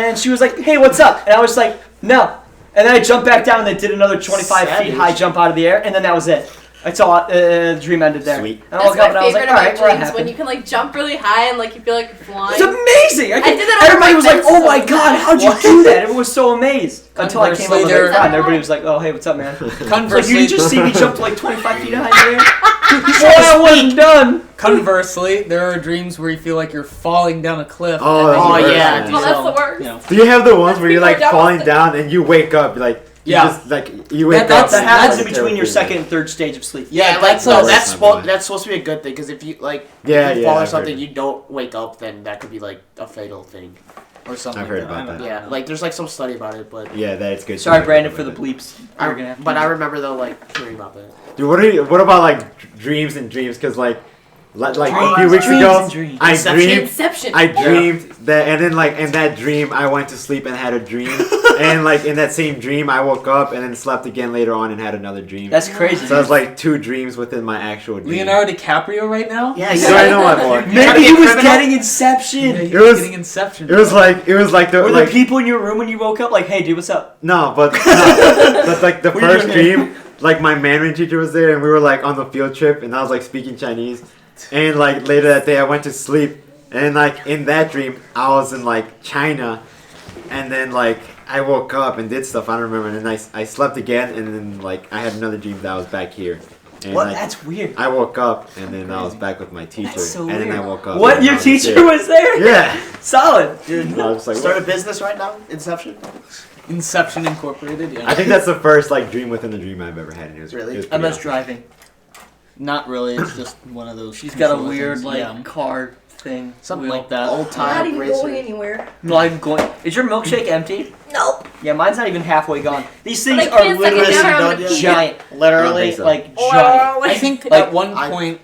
And she was like, hey, what's up? And I was like, no. And then I jumped back down, and they did another 25 feet high jump out of the air, and then that was it. That's all. The dream ended there. Sweet. And I woke up and I was like, all right, what happened? When you can like jump really high and like you feel like you're flying. It's amazing. I did that. Everybody was like, oh my god, how'd you do that? Everyone was so amazed. Until I came up with it, and everybody was like, oh hey, what's up, man? Like, you just see me jump to like 25 feet high in the air. I wasn't done. Conversely, there are dreams where you feel like you're falling down a cliff. Oh yeah. Well, that's the worst. You know. Do you have the ones where you're like falling down and you wake up like? Just, like, you wake up. That happens in between your second and third stage of sleep. Yeah, like that's supposed to be a good thing, because if you like fall or something, you don't wake up, then that could be like a fatal thing or something. I've heard about that. Yeah, like there's like some study about it, but yeah, that's good. Sorry, Brandon, for the bleeps. But I remember though, like hearing about that. Dude, what about like dreams and dreams? Because like a few weeks ago, I dreamed that, and then like in that dream, I went to sleep and had a dream, and like in that same dream, I woke up and then slept again later on and had another dream. That's crazy. So it was like 2 dreams within my actual dream. Leonardo DiCaprio right now? Yeah, so I know my boy. Maybe he was getting Inception. Yeah, he was getting Inception. It was like the. Were there people in your room when you woke up like, hey, dude, what's up? No, but like the first dream, like my Mandarin teacher was there, and we were like on the field trip, and I was like speaking Chinese. And like later that day I went to sleep, and like in that dream I was in like China, and then like I woke up and did stuff I don't remember, and then I slept again, and then like I had another dream that I was back here. And, what? Like, that's weird. I woke up and then I was back with my teacher, so and weird. then I woke up. What? Your teacher was there? Yeah. Solid. Dude, I was like, start a business right now? Inception? Inception Incorporated, yeah. I think that's the first like dream within a dream I've ever had, and it was Really? It was I miss awesome. driving. Not really, it's just one of those. She's got a control weird things. car thing. Something wheel. like that. Old time Not even racer. going anywhere. No, I'm going. Is your milkshake empty? Nope. Yeah, mine's not even halfway gone. These things I are can't suck it literally down on the giant. I Literally, don't think so. like giant. I think Like, at one point,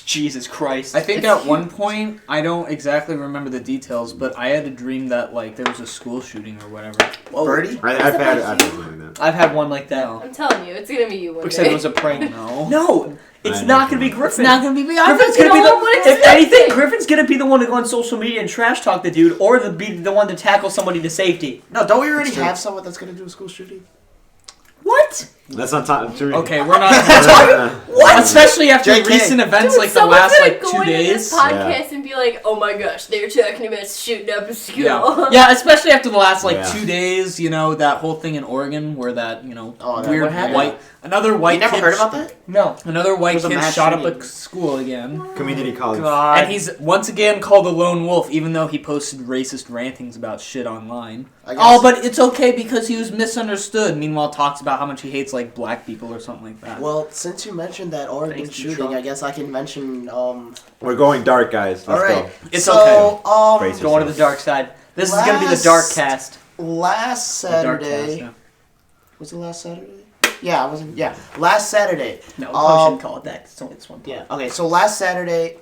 Jesus Christ. I think at one point, I don't exactly remember the details, but I had a dream that like there was a school shooting or whatever. Birdie? I've had something like that. I've had one like that. I'm telling you, it's gonna be you one Except day. it was a prank. No. No, it's I not know. gonna be Griffin. It's not gonna be me. Griffin's You gonna be know what the. it's If anything, expecting. Griffin's gonna be the one to go on social media and trash talk the dude, or be the one to tackle somebody to safety. No, don't we already have someone that's gonna do a school shooting? What? That's not time. Okay, we're not. What? Especially after JK. recent events Dude, like the someone's last gonna like go 2 into days. this podcast and be like, "Oh my gosh, they're talking about shooting up a school." Yeah. Yeah, especially after the last like Yeah. 2 days, you know, that whole thing in Oregon where that, you know, Oh, that- weird what happened? another white You never kid heard about that? No. Another white It was a kid mass shot up shooting. a school again. Community college. God. And he's once again called a lone wolf, even though he posted racist rantings about shit online. I guess. Oh, but it's okay because he was misunderstood. Meanwhile, talks about how much he hates like black people or something like that. Well, since you mentioned that Oregon Thanks to shooting, Trump. I guess I can mention. We're going dark, guys. Let's Alright. go. It's so, Brace Going to the dark side. This is gonna be the dark cast. Last The dark Saturday. cast, yeah. Was it last Saturday? Yeah, I wasn't. Yeah, last Saturday. No, we probably shouldn't call it that. 'Cause it's only this one. Yeah. Okay. So last Saturday,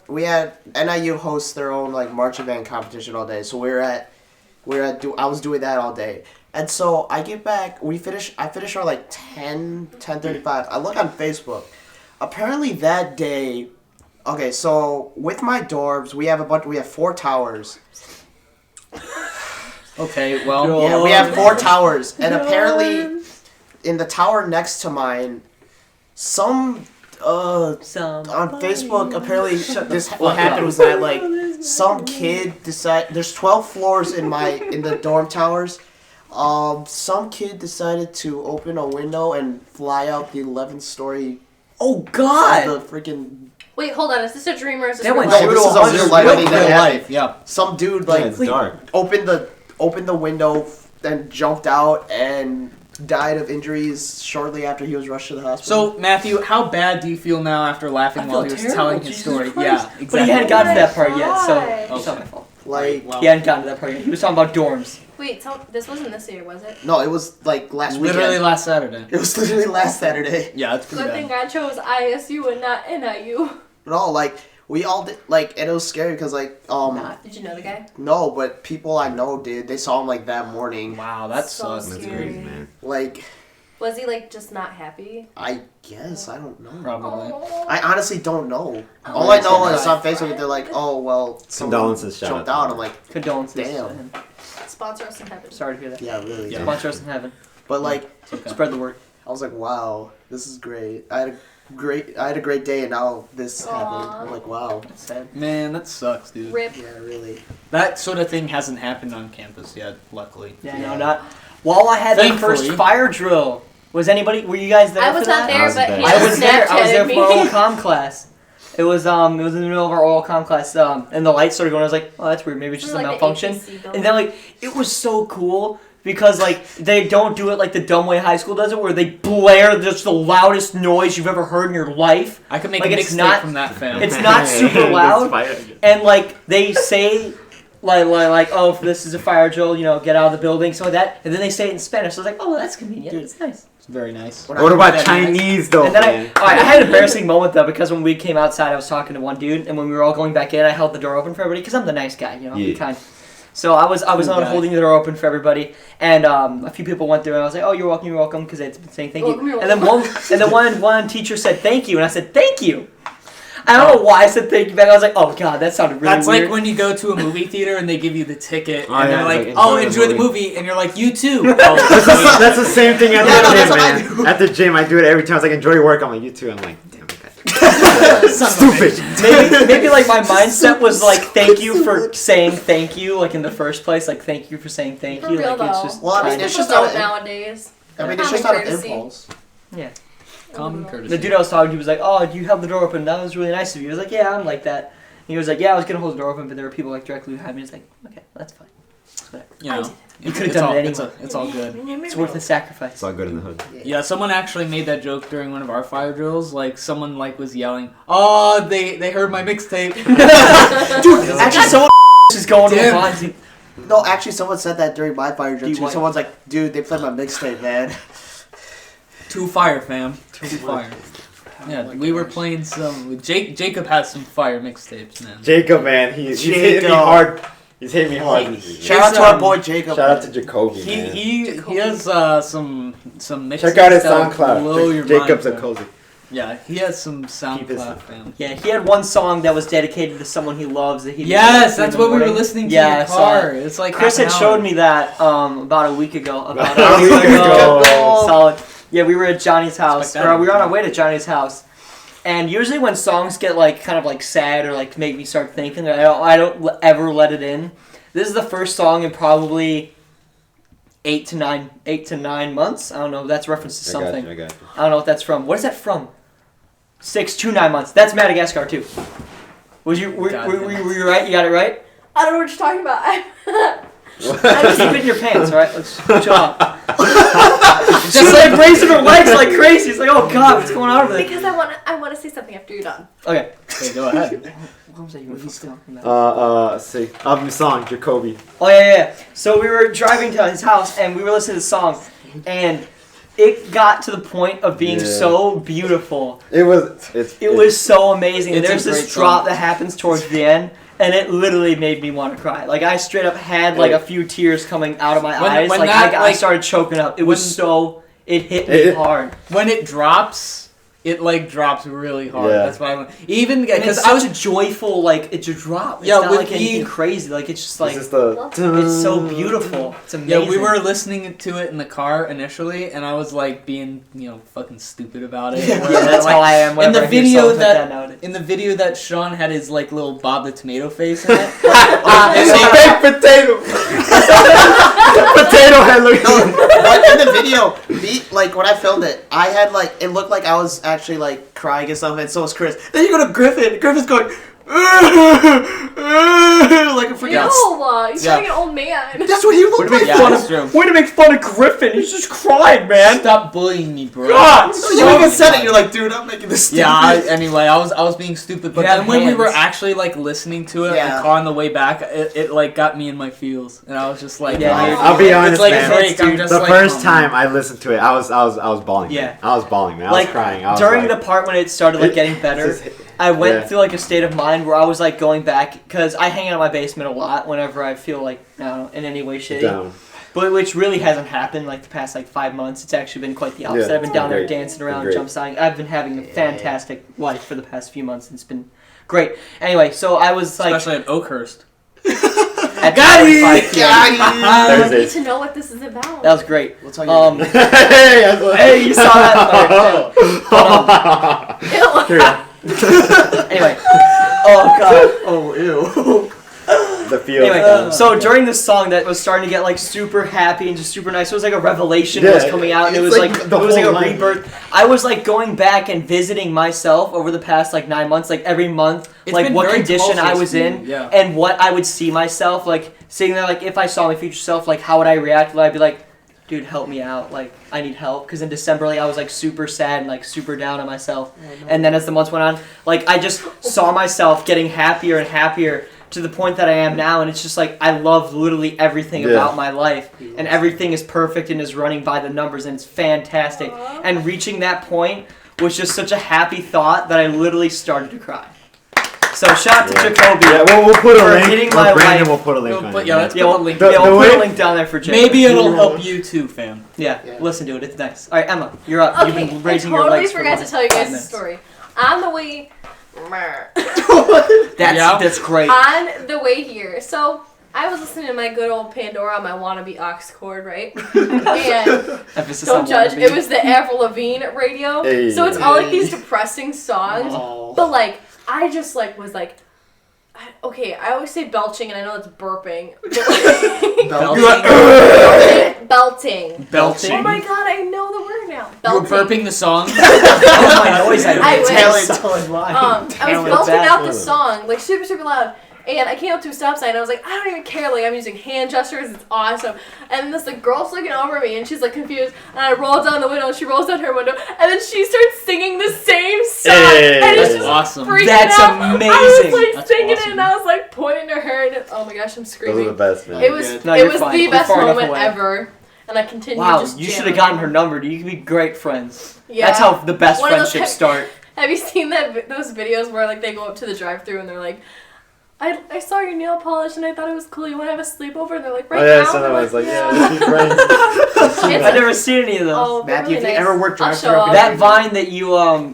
we had NIU host their own like marching band competition all day. So I was doing that all day. And so I get back, I finish our like 10:35. I look on Facebook. Apparently that day, okay, so with my dorms, we have 4 towers. Okay, well. Yeah, we have 4 towers. And apparently in the tower next to mine, on Facebook, apparently what happened was that like some kid there's 12 floors in the dorm towers. Some kid decided to open a window and fly out the 11th story. Oh God! The freaking. Wait, hold on. Is this a dream or is this That real went life? No, this is a real life. Yeah. Some dude Yeah, like it's dark. opened the window and jumped out and died of injuries shortly after he was rushed to the hospital. So, Matthew, how bad do you feel now after laughing I while feel he was terrible, telling his Jesus story? Christ. Yeah, exactly. But he hadn't gotten to that part yet, so God. it's not my fault. like Well, He hadn't gotten to that part yet. He was talking about dorms. Wait, this wasn't this year, was it? no, it was like last literally weekend. last Saturday. It was literally last Saturday. Yeah, it's pretty Good bad. thing I chose ISU and not NIU. No, like we all did, like, and it was scary because like Did you know the guy? no, but people I know did. They saw him like that morning. Wow, that So sucks. That's Scary. crazy, man. Like Was he like just not happy? I guess I don't know. Probably. I honestly don't know. Oh, All I know that's is on fine. Facebook they're like, oh well, someone Condolences, shout jumped out. out. I'm like, Condolences. Damn. And Sponsor us in heaven. sorry to hear that. yeah, really. Yeah. Sponsor us in heaven. But like, It's okay. Spread the word. I was like, wow, this is great. I had a great day, and now this Aw. happened. I'm like, wow. That's sad. Man, that sucks, dude. Rip. Yeah, really. That sort of thing hasn't happened on campus yet, luckily. Yeah, Yeah. no, not. While I had the first Thankfully. fire drill, were you guys there I for was that? not there, I was but there. he I was there. I was there Snapchatted for oral me. comm class. It was in the middle of our oral comm class, and the lights started going. I was like, oh, that's weird. Maybe it's just a Like the malfunction. APC building. And then like it was so cool because like they don't do it like the dumb way high school does it, where they blare just the loudest noise you've ever heard in your life. I could make Like, a it's mixtape not- from that, fam. It's not super This loud, fire- and like they say. Like, oh, if this is a fire drill, get out of the building, so like that, and then they say it in Spanish. So I was like, oh, well, that's convenient. Dude. It's nice. It's very nice. What about Chinese though? And then man? I had an embarrassing moment though, because when we came outside, I was talking to one dude, and when we were all going back in, I held the door open for everybody because I'm the nice guy, I'm Yeah. kind. So I was Cool on guy. holding the door open for everybody, and a few people went through, and I was like, oh, you're welcome, because they'd been saying thank you. Welcome, you're And then one teacher said thank you, and I said thank you. I don't know why I said thank you back. I was like, oh god, that sounded really That's weird. like when you go to a movie theater and they give you the ticket, Oh, and yeah, they're like, it's like, oh, enjoy enjoy the the movie. movie, and you're like, you too. That's the same thing at Yeah, no, the that's gym, what I man. do. At the gym, I do it every time. It's like, enjoy your work. I'm like, you too. I'm like, damn, okay. Stupid. Maybe like my mindset was like thank you for saying thank you, like in the first place, like thank you for saying thank For you, real like it's though. just Well, I mean, kind it's of- just People out don't of- nowadays. I mean, it's Common just out of courtesy. impulse. Common courtesy. The dude I was talking to was like, oh, you held the door open. That was really nice of you. I was like, yeah, I'm like that. And he was like, yeah, I was gonna hold the door open, but there were people like directly behind me. It's like, okay, that's fine. It's whatever. You know, You could've it's done all- it It's, anyway. it's all good. It's worth the sacrifice. It's all good in the hood. Yeah, someone actually made that joke during one of our fire drills. Like, someone like was yelling, "Oh, they heard my mixtape." Dude, actually, someone. Is going to Damn. Bonzi. No, actually, someone said that during my fire drill too. D1. Someone's like, dude, they played my mixtape, man. Too fire, fam. Too fire. Yeah, we were playing some. Jacob has some fire mixtapes, man. Jacob, man, he's hitting me Jacob. hard. He's hitting me hard. this week. Shout out to our boy Jacob. Shout out to Jacoby, He man. he has some mixtapes. Check out his that'll SoundCloud. blow your Jacob's mind, a fam. cozy. Yeah, he has some Keep his- SoundCloud, fam. Yeah, he had one song that was dedicated to someone he loves that he. Yes, that's what we were listening to Yeah, in I the saw car. it. It's like Chris had half an showed hour. me that about a week ago. About A week ago. Solid. Yeah, we were at Johnny's house, Spectacular. or we were on our way to Johnny's house. And usually when songs get like kind of like sad or like make me start thinking, I don't ever let it in. This is the first song in probably 8 to 9 months. I don't know. That's a reference to something. I got you. I don't know what that's from. What is that from? 6 to 9 months. That's Madagascar too. Were you you right? You got it right? I don't know what you're talking about. Keep it in your pants, alright? Let's chill out. Just like raising her legs like crazy. It's like, oh god, what's going on over there? Because I want to say something after you're done. Okay. Okay, go ahead. What was that you were talking about? Say, song, Jacoby. Oh yeah. So we were driving to his house and we were listening to the song, and it got to the point of being so beautiful. It was. It was so amazing. And It's a there's this great drop song. that happens towards the end, and it literally made me want to cry. Like I straight up had like a few tears coming out of my eyes. when Like that, I started choking up. It was so. It hit me hard. When it drops, it like drops really hard. Yeah. That's why even And because it's I was such a joyful like it's a drop. It's Yeah, not with like anything crazy. Like it's just like It's just the. it's so beautiful. It's amazing. yeah, we were listening to it in the car initially, and I was like being fucking stupid about it. Yeah, that's how I am. In whenever the I hear video songs like that nowadays. in the video that Sean had his like little Bob the Tomato face in it. It's a baked potato. Potato head looking. Like in the video, like when I filmed it, I had like it looked like I was actually like crying and stuff, and so was Chris. Then you go to Griffin. Griffin's going like a freaking. Ew, he's Yeah. like an old man. That's what he looked like. Yeah, that's true. Way to make fun of Griffin. He's just crying, man. Stop bullying me, bro. God, You even said it. You're like, dude, I'm making this. Stupid. Yeah. Anyway, I was being stupid, but You have then when we were hands. actually like listening to it in Yeah. the car on the way back, it like got me in my feels, and I was just like, Yeah, dude. I'll be honest, it's like man. Drake. I'm just The like, first oh, time I listened to it, I was bawling. Yeah. Man. I was bawling, man. I Like was crying. I was during like, the part when it started like getting better, Just- I went yeah. through like a state of mind where I was like going back because I hang out in my basement a lot whenever I feel like I don't know, in any way shitty. down. But which really hasn't happened like the past like 5 months. It's actually been quite the opposite. Yeah, I've been it's down been there great. dancing It's been around, great. jump signing. I've been having a fantastic life for the past few months. And it's been great. Anyway, so I was like especially at Oakhurst. at Got 5 it. p.m. Got it. I need Thursdays. to know what this is about. That was great. We'll tell you. Hey, that's what- Hey, you saw that? Anyway. Oh god. Oh ew. The feel. Anyway, so during this song that was starting to get like super happy and just super nice, it was like a revelation was Yeah, coming out, and it it's was like like the it was like a whole line. rebirth. I was like going back and visiting myself over the past like 9 months, like every month, It's like been what very condition I tumultuous was for you, in, yeah. and what I would see myself like sitting there. Like if I saw my future self, like how would I react? Would I be like, dude, help me out, like I need help? Because in December, like I was like super sad and like super down on myself, and then as the months went on, like I just saw myself getting happier and happier to the point that I am now, and it's just like I love literally everything Yeah. about my life, and everything is perfect and is running by the numbers, and it's fantastic. And reaching that point was just such a happy thought that I literally started to cry. So shout out to Yeah. Jakob. Yeah, we'll put a For link. hitting Or my Brandon life. will put a link We'll on put- it. yeah, let's Yeah, put we'll, the link. The- yeah, we'll the put a way- link down there for Jacob. Maybe it'll help you too, fam. Yeah, Yeah. listen to it. It's nice. All right, Emma, you're up. You've Okay, been I raising your totally legs for forgot like to tell you 5 guys the minutes. story. On the way, That's great. on the way here. So I was listening to my good old Pandora on my wannabe aux cord, right? And Emphasis don't on judge. wannabe. It was the Avril Lavigne radio. Hey. So it's all like these depressing songs. Oh. But like, I just like was like, okay, I always say belching, and I know it's burping. But like, belting. Belting. Oh my god, I know the word now. You were Belting. burping the song. Oh my noise! I wish. Solid line. I was Talent. belting Bad. out the song like super super loud, and I came up to a stop sign. And I was like, I don't even care. Like I'm using hand gestures. It's awesome. And this like girl's looking over me, and she's like confused. And I roll down the window, and she rolls down her window, and then she starts singing the same song. Hey. And it's That's just awesome. freaking That's out. amazing. I was like That's singing it, awesome. and I was like pointing to her, and oh my gosh, I'm Those are screaming. the best, man. It was No, it you're was fine. the We're best far enough moment away. ever. And I continued. Wow, just you should jamming. have gotten her number. You could be great friends. Yeah. That's how the best One of those friendships start. Have you seen those videos where like they go up to the drive-thru and they're like, I saw your nail polish and I thought it was cool. You want to have a sleepover? And they're like, right Oh yeah, now. so I'm I was like, yeah. yeah, she's right. It's I've never seen any of those. Oh, they're Matthew, really if you nice. ever work I'll drive-thru show up up. That Vine that you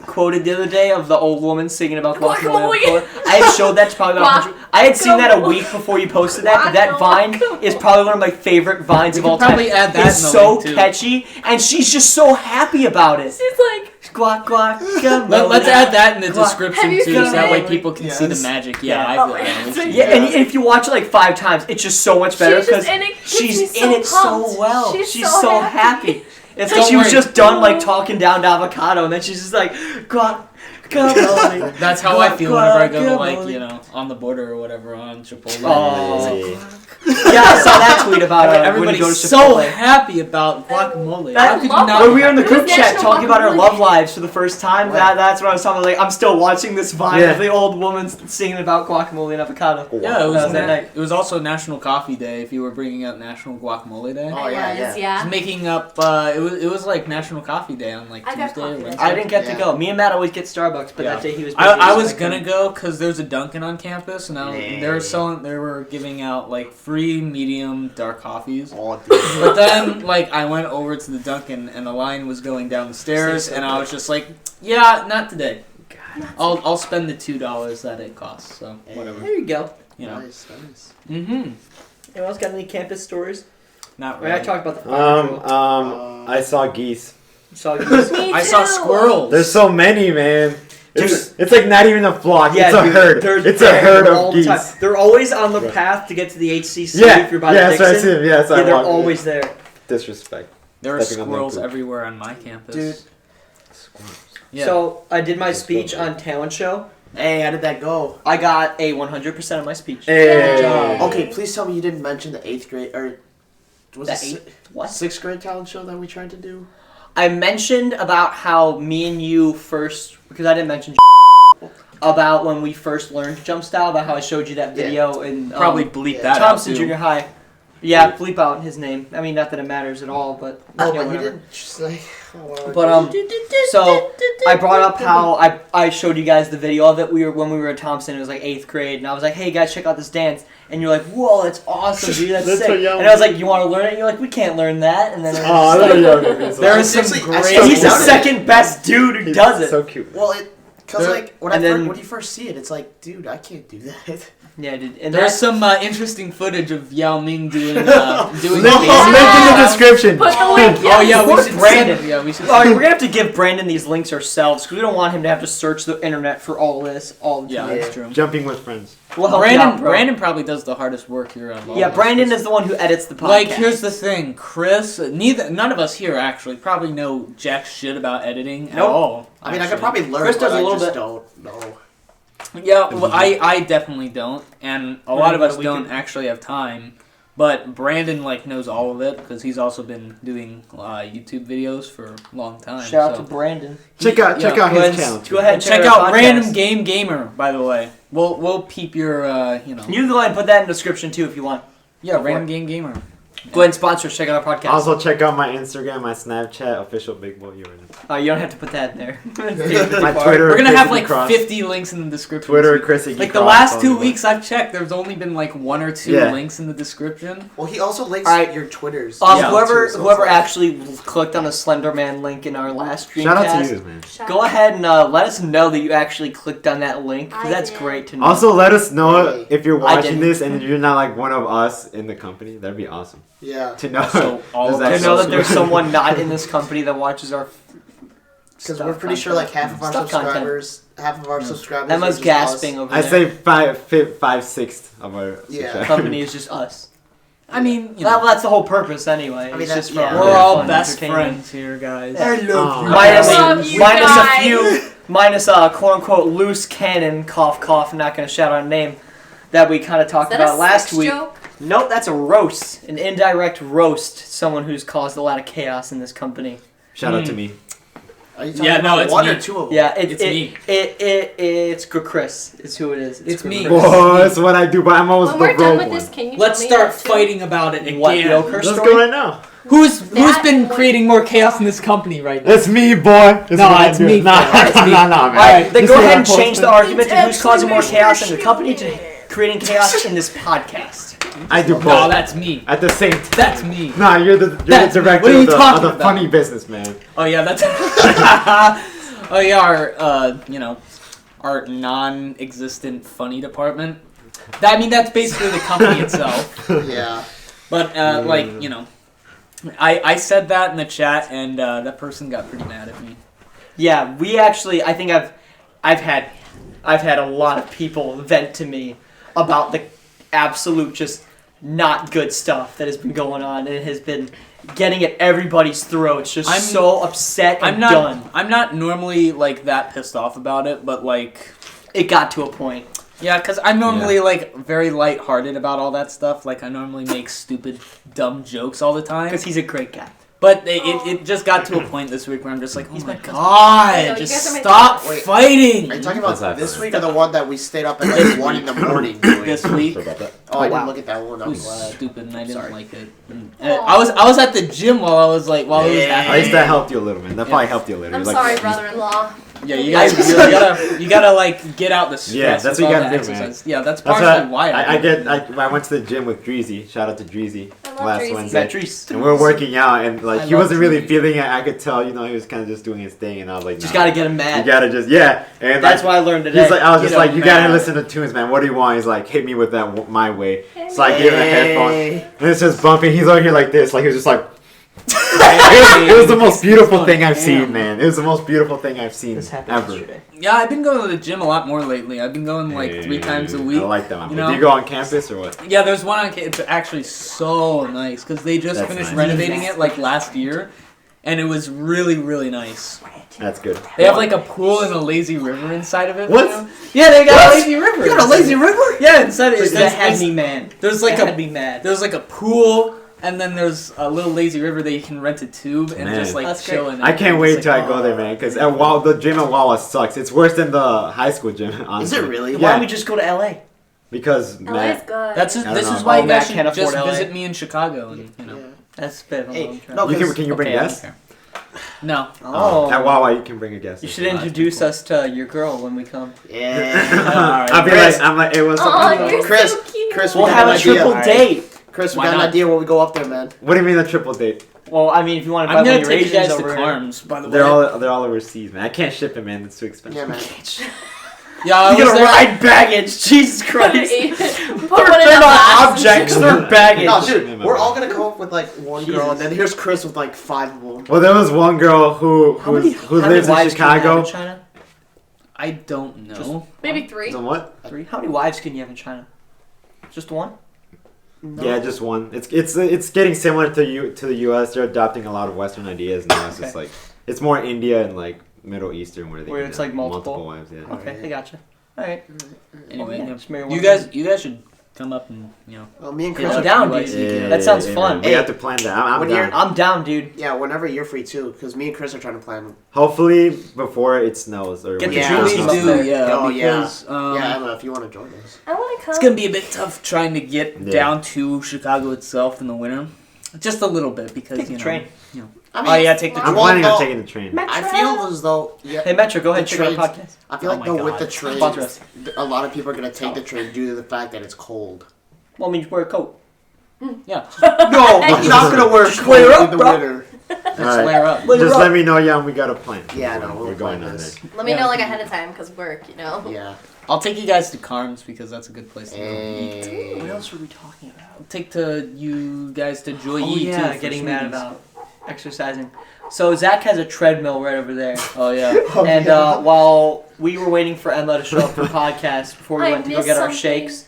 quoted the other day of the old woman singing about guacamole. Guacamole. I had showed that to probably about 100. I had seen that a week before you posted that. But that Vine is probably one of my favorite vines of all time. probably add that It's in the so link, too. catchy, and she's just so happy about it. She's like, Guac guacamole. Let's add that in the Have description you too, seen so that it? way people can see the Yes. magic. Yeah, Yeah. I've Oh, yeah, yeah. Yeah, and if you watch it like 5 times, it's just so much better She's just because in it- she's gets me in so it so pumped. well. She's She's so so happy. happy. It's Don't like she was worry. just done like talking down to avocado, and then she's just like, guacamole. That's how I feel whenever I go to like Guacamole. on the border or whatever on Chipotle. Oh. Hey. Yeah, I saw that tweet about when you Everybody's go to so Chipotle. happy about guacamole. That- How could you love not? When we were in the It was group chat National talking about our Guacamole love Day. lives for the first time, that's what I was talking about. Like, I'm still watching this Vine Yeah. of the old woman singing about guacamole and avocado. Yeah, it was, that night. it was also National Coffee Day. If you were bringing up National Guacamole Day, Oh, It yeah, was, yeah. It's making up. It was like National Coffee Day on like I got Tuesday or coffee. Wednesday. I didn't get to Yeah. go. Me and Matt always get Starbucks, but Yeah. that day he was busy. I so was couldn't. gonna go because there's a Dunkin' on campus, and they were giving out like free medium dark coffees. Oh, dude. But then like I went over to the Dunkin' and the line was going down the stairs, and I was just like, yeah, not today. I'll spend the $2 that it costs. So whatever, There you go. you know. Nice, nice. Mm-hmm. Anyone else got any campus stories? Not I mean, I really. talked about the fire drill. I saw geese. Saw you. Me I saw too. squirrels. There's so many, man. It's like not even a flock. Yeah, it's a dude, herd. they're It's a there herd all of the time. geese. They're always on the Right. path to get to the HCC Yeah, if you're by yeah, the that's what I Dixon. see. Yes, I Yeah, they're walked- always there. Disrespect. There are stepping on their squirrels poop. everywhere on my campus. Dude. Yeah. So I did my That's speech so on Talent Show. Hey, how did that go? I got a 100% of my speech. Hey. job. Okay, please tell me you didn't mention the 8th grade, or was The it What? 6th grade talent show that we tried to do? I mentioned about how me and you first, because I didn't mention about when we first learned jump style, about how I showed you that video in Probably bleep yeah. that Thompson out too. Junior High. Yeah, bleep out his name. I mean, not that it matters at all, but Oh, yeah, but you whatever. didn't just like. Oh, But so I brought up how I showed you guys the video of it. When we were at Thompson, it was like 8th grade, and I was like, "Hey guys, check out this dance," and you're like, "Whoa, that's awesome, dude, that's That's sick." so young. And I was like, "You want to learn it?" And you're like, "We can't learn that." And then it was Oh, just that's like, so young. There is some Seriously, I great. and he's the sounded- second best dude who does it. So cute. well, cause There- like when and then- when you first see it, it's like, dude, I can't do that. Yeah, dude. And There's that's some interesting footage of Yao Ming doing doing Link basic in the stuff. description. Put the link. Oh yeah, we Where's should Brandon? send- Yeah, we should. Oh, we're gonna have to give Brandon these links ourselves because we don't want him to have to search the internet for all this all the Yeah, time. that's true. Jumping with friends. We'll help you out, bro. Brandon probably does the hardest work here of all. Yeah, of us. Brandon is the one who edits the podcast. Like, here's the thing, Chris. None of us here actually probably know jack shit about editing at Nope. all. I mean, I actually. could probably learn, Chris does but a little I just bit. don't know. Yeah, well, I definitely don't, and a lot of us We don't could- actually have time. But Brandon like knows all of it because he's also been doing YouTube videos for a long time. Shout out so. to Brandon. Check out Go his ahead, channel. go ahead And check our out podcast. Random Game Gamer, by the way. We'll peep your You can go ahead and put that in the description too if you want. yeah, Go for Random it. Game Gamer. Go ahead and sponsor us. Check out our podcast. Also, check out my Instagram, my Snapchat, official Big Boy. You already You don't have to put that in there. know. My Twitter. We're gonna have Chrissy like Cross. 50 links in the description. Twitter, this week. Chrissy. Like the Cross, last follow 2 me. weeks I've checked, there's only been like 1 or 2 Yeah. links in the description. Well, he also links Alright. your Twitters. Yeah. Whoever too, so whoever it's like- actually clicked on the Slenderman link in our last Dreamcast, Shout out to you, man. go ahead and let us know that you actually clicked on that link. 'Cause I that's did. great to know. Also, let us know if you're I watching didn't. this and you're not like one of us in the company. That'd be awesome Yeah. to know. So all Does of that to us know so that there's good. someone not in this company that watches our. Because stuff we're pretty sure like half of our Stuff content. subscribers, half of our subscribers. are Emma's just gasping us. over I there. say 5/6 of our Yeah. subscribers. Company is just us. I mean, you Well, know, that's the whole purpose anyway. I mean, It's that- just for yeah. our we're fun all and best entertainment. friends here, guys. Oh. Minus, love you minus a guys. few, minus a quote unquote loose cannon, cough cough. I'm not gonna shout out a name that we kind of talked Is that about a last sex week. joke? Nope, that's a roast, an indirect roast. Someone who's caused a lot of chaos in this company. Shout out to me. Are you talking Yeah, no, about it's one me. or two of them? Yeah, It's me. It's Chris. It's who it is. It's me. Chris. Boy, that's what I do, but I'm always When the we're done rogue with one. this, can you Let's tell me start that too? fighting about it again. What, Joker Let's story? go right now. Who's That been was- creating more chaos in this company right now? It's me, boy. It's No, what I it's do. me. Nah, It's me. nah, man. Alright, then You go see ahead what and I'm change the posting? argument to who's causing more chaos in the company to creating chaos in this podcast. I do both. No, that's me. At the same time. That's me. Nah, you're the That's- director what are you of the talking about? funny business, man. Oh yeah, that's. Oh yeah, our non-existent funny department. I mean, that's basically the company itself. Yeah. But I said that in the chat, and that person got pretty mad at me. Yeah, we actually. I think I've had a lot of people vent to me about the absolute just not good stuff that has been going on, and it has been getting at everybody's throats. Just I'm- so upset and I'm not. done. I'm not normally like that pissed off about it, but like It got to a point. Yeah, because I'm normally like very lighthearted about all that stuff. Like I normally make stupid, dumb jokes all the time. Because he's a great guy. But it just got to a point this week where I'm just like, oh my I know, god, you just guys are my stop favorite. fighting. Are you talking That's about not this funny. week or the one that we stayed up at like 1 in the morning doing? This week. Sorry about that. Oh, I didn't wow. look at that one. It I'm was glad. stupid and I didn't Sorry. like it. And, I was at the gym while it was At happening. least that helped you a little, man. That probably helped you a little. I'm You're sorry, like, brother-in-law. Yeah, you guys you gotta like get out the stress. Yeah, that's with what you all gotta the do, man. exercise. Yeah, that's That's partially why I went to the gym with Dreezy. Shout out to Dreezy I love last Dreezy. Wednesday. Patrice. And we were working out, and like I he love wasn't really Dreezy. feeling it. I could tell, he was kind of just doing his thing, and I was like, Just nah, gotta get him You mad. gotta just And That's like, what I learned today. he's like, I was Get just like, him you gotta mad. listen to tunes, man. What do you want? He's like, hit me with that my way. So I gave him a headphone, and it's just bumping. He's over here like this, like he was just like. It was the most beautiful thing I've seen, man. It was the most beautiful thing I've seen This happened ever. yesterday. Yeah, I've been going to the gym a lot more lately. I've been going like 3 times a week. I like that one. You Do know? you go on campus or what? Yeah, there's one on. It's actually so nice because they just That's finished nice. renovating it like last year, and it was really really nice. That's good. They have like a pool and a lazy river inside of it. What? you know? Yeah, they got What? a lazy river. You got a lazy river? Yeah, inside it. That had me mad. There's like That had a me mad. there's like a pool, and then there's a little lazy river that you can rent a tube and Man. just like That's chill great. in. I can't wait It's till like, I go there, man. Because the gym at Wawa sucks. It's worse than the high school gym. Honestly. Is it really? Why Yeah. don't we just go to LA? Because LA's Matt, good. That's I don't this know. is why Oh, you Matt guys should can't just afford LA. visit me in Chicago and Yeah. That's a bit of a Hey, long trip. no, can you bring Okay, I guests? No. Oh. At Wawa, you can bring a guest. You should introduce us to your girl when we come. Yeah. I'll be Chris. like, I'm like, it was. Oh, you're Chris, so cute. Chris, We'll we have got a an idea. triple Alright. date. Chris, we Why got an not? idea when we go up there, man. What do you mean a triple date? Well, I mean, if you want to I'm buy one gonna of your take you guys Asians to over Carms, by the way. They're all overseas, man. I can't ship it, man. It's too expensive. Yeah, man. Yeah, I You're was gonna there. ride baggage. Jesus Christ. Put They're one in the not box. objects. They're baggage. No, dude, we're all gonna come up with like one girl, Jesus. and then here's Chris with like 5 of them. Well, there was one girl who How many lives in wives can you have Chicago. in China? I don't know. Maybe 3. So what? 3. How many wives can you have in China? Just one? No. Yeah, just one. It's getting similar to the U.S. They're adopting a lot of Western ideas now. It's just Okay. like it's more India and like Middle Eastern where Where can it's have like multiple? wives. Yeah. Okay, I gotcha. Alright. Anyway, yeah, yeah. just marry one you woman. guys should come up and Well, me and Yeah, Chris I'm are down, like- dude. That sounds fun. man. We Hey, have to plan that. I'm when down. you're- I'm down, dude. Yeah, whenever you're free too, because me and Chris are trying to plan. Hopefully before it snows or Get when the it Yeah. Julies snows. up do, there. yeah. Oh, yeah. Because, Yeah, Emma, if you want to join us. I want to come. it's gonna be a bit tough trying to get Yeah. down to Chicago itself in the winter. Just a little bit because Take the you know. train. I Oh yeah, take the I'm train. Well, planning on no. taking the train. Metro. I feel as though Hey, Metro, go ahead and The check out the trains- podcast. I feel Oh like my though with God. the train, Sponsor us. a lot of people are gonna take the train due to the fact that it's cold. Well, I mean, just wear a coat. Yeah, No, I'm not gonna wear a coat wear in up, the bro. winter. All right. flare up. Just let me know, yeah, we got a plan. Yeah, no, we're we'll going plan on this. there. Let me Yeah. know like ahead of time because work, you know. Yeah. I'll take you guys to Carms because that's a good place to go eat. Hey. What else were we talking about? I'll take you guys to Joy Oh, Yi yeah, too. for getting mad smoothies. about exercising. So Zach has a treadmill right over there. Oh yeah. And while we were waiting for Emma to show up for podcast before we I went to go missed get our something. shakes,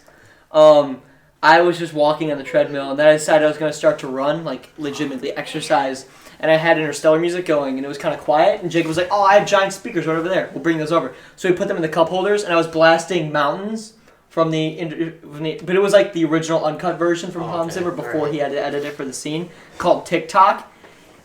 I was just walking on the treadmill, and then I decided I was going to start to run, like legitimately exercise. And I had Interstellar music going, and it was kind of quiet. And Jacob was like, "Oh, I have giant speakers right over there. We'll bring those over." So we put them in the cup holders, and I was blasting Mountains from but it was like the original uncut version from Hans Okay, Zimmer before alright. he had to edit it for the scene, called TikTok.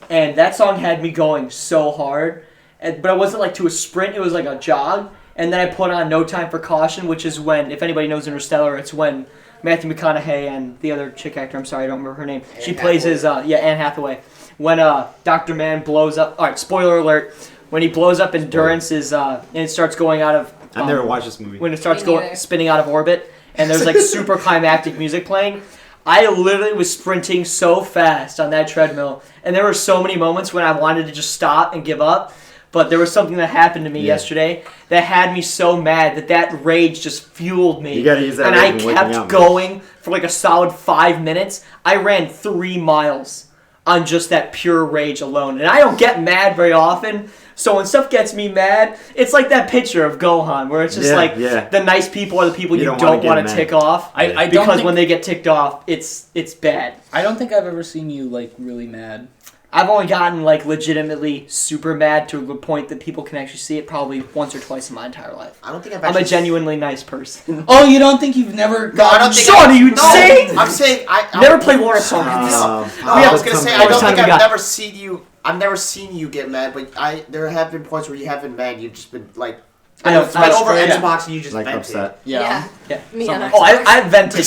And that song had me going so hard. But it wasn't like to a sprint, it was like a jog. And then I put on No Time for Caution, which is when, if anybody knows Interstellar, it's when Matthew McConaughey and the other chick actor, I'm sorry, I don't remember her name. She plays his, Anne Hathaway. When Dr. Mann blows up, alright, spoiler alert, when he blows up Endurance and it starts going out of... I've never watched this movie. When it starts Me going neither. spinning out of orbit, and there's like super climactic music playing. I literally was sprinting so fast on that treadmill, and there were so many moments when I wanted to just stop and give up. But there was something that happened to me yesterday that had me so mad that rage just fueled me. You gotta use that and rage I when working kept out, man. going for like a solid 5 minutes. I ran 3 miles on just that pure rage alone. And I don't get mad very often. So when stuff gets me mad, it's like that picture of Gohan where it's just the nice people are the people you, You don't don't wanna want get to mad. tick off. I don't Because think, when they get ticked off, it's bad. I don't think I've ever seen you like really mad. I've only gotten like legitimately super mad to the point that people can actually see it probably once or twice in my entire life. I don't think I've I'm actually... a genuinely nice person. Oh, you don't think you've never? No, I don't think... Sean, are you No, insane? I'm saying... I Never played water polo. I was gonna say, I don't think we I've got- never seen you... I've never seen you get mad, but there have been points where you have been mad. You've just been like... I know, It's been over yeah. Xbox and you just Like vented. upset. Yeah. Yeah. Me Something and like Oh, I vented.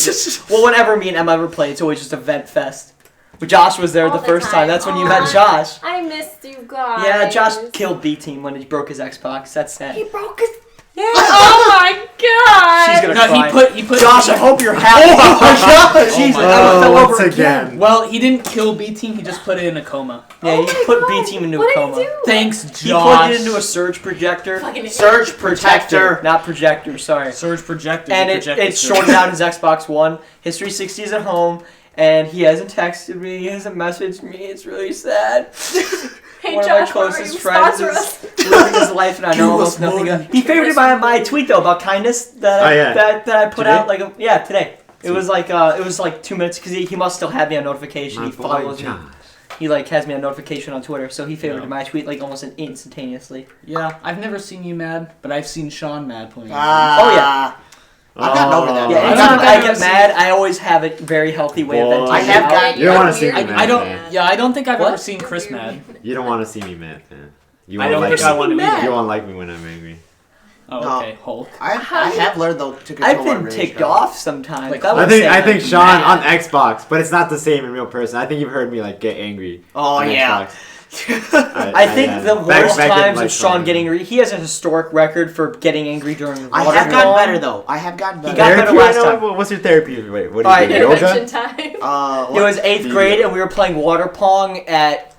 Well, whenever me and Emma ever play, it's always just a vent fest. But Josh was there All the the first time. time. That's when you Aw. met Josh. I missed you guys. Yeah, Josh killed B Team when he broke his Xbox. That's sad. He broke his. Yeah. Oh my god. She's gonna No, cry. he put. Josh, I hope you're happy. Oh my god! Jesus, my Emma fell once over again. Well, he didn't kill B Team. He just put it in a coma. Yeah, Oh he my put God. B Team into What a did coma. he do? Thanks, He Josh. plugged it into a surge projector. Fucking Surge protector. Not projector, sorry. Surge projector. And it shorted out his Xbox One. His 360 is at home, and he hasn't texted me. He hasn't messaged me. It's really sad. Hey One Josh, of my closest why are you friends sponsor is us? living his life, and I know almost nothing. He favorited my tweet though about kindness that I put Today? out today. It was like 2 minutes because he must still have me on notification. My He boy follows me. Josh. He has me on notification on Twitter, so he favorited Yeah. my tweet almost instantaneously. Yeah, I've never seen you mad, but I've seen Sean mad plenty. of times. Oh, yeah. I've gotten over that. Yeah, I anytime don't I think get I've mad, I always have a very healthy way of Boy. venting. I have out. gotten- You don't want to see me Weird. mad. I don't. Man. Yeah, I don't think I've What? ever seen Chris mad. You don't want to see me mad, man. You I won't don't like think me. I want to be. mad. You won't like me when I'm angry. Oh, No. okay, Hulk. I have learned though to control I've my been rage ticked now. off sometimes. Like, I I would think say I think I'm Sean mad. on Xbox, but it's not the same in real person. I think you've heard me get angry. Oh on yeah. Xbox. I think the worst back in, times like, of Sean summer. getting angry. He has a historic record for getting angry during I water have gotten polo. better though. I have gotten better. got better Therapy last right now? time. What's your therapy? Wait, what do Alright, you do? Yoga? Intervention time. It What? was 8th grade, and we were playing water pong at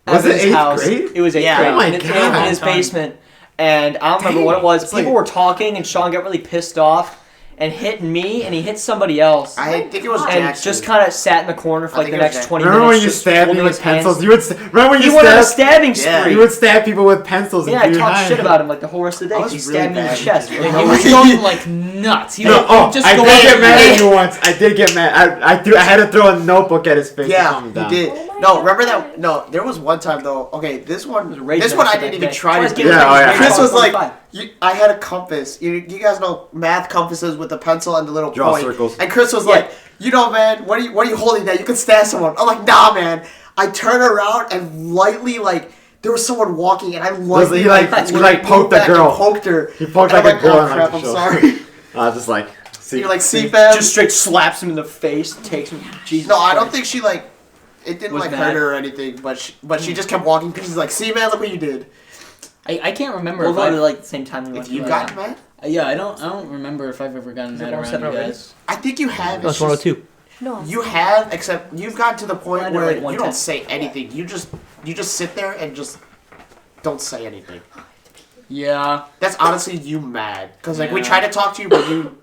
Was it his 8th house. grade? It was 8th Yeah. grade. Oh my in God. his basement. And I don't remember what it was. It's People like- were talking, and Sean got really pissed off and hit me, and he hit somebody else. I think it was and Jackson. just kind of sat in the corner for I like think the it was next Jack- 20 Remember minutes. when you just stabbed me holding with his hands. pencils? Remember when He you went on a stabbed? stabbing Yeah. spree. You would stab people with pencils. Yeah, I talked shit about him like the whole rest of the I day. was He really stabbed me in the bad. chest. Yeah. for He no was reason. going like nuts. He No, would just I go did get out mad and- at you once. I did get mad. I had to throw a notebook at his face to Yeah, calm him you down. did. Oh my No, remember God. that? No, there was one time though. Okay, this It was a one. rage This one I master didn't that even day. try Twice to gave do. us Yeah, like oh, yeah. Chris was like, 45. I had a compass. You guys know math compasses with the pencil and the little Draw point. circles. And Chris was Yeah. like, man, what are you holding there? You can stab someone. I'm like, nah, man. I turn around and lightly there was someone walking and I lightly he poked moved the back and girl. poked her. He poked And I'm like a girl oh in crap, the I'm shoulder. sorry. Just like, see. You're like, see, fam. Just straight slaps him in the face, takes him. Jesus No, I don't Christ. think she it didn't Was hurt bad. her or anything, but she just kept walking because she's like, see, man, look what you did. I can't remember We'll if go to I. like the same time we went If you to got mad, Yeah, I don't remember if I've ever gotten Is it mad around 107 you already? guys. I think you have. No, It's it's just- 102. No. You have, except you've gotten to the point Mine are where like you 110. don't say anything. You just sit there and just don't say anything. Yeah. That's honestly you mad because we Yeah. try to talk to you, but you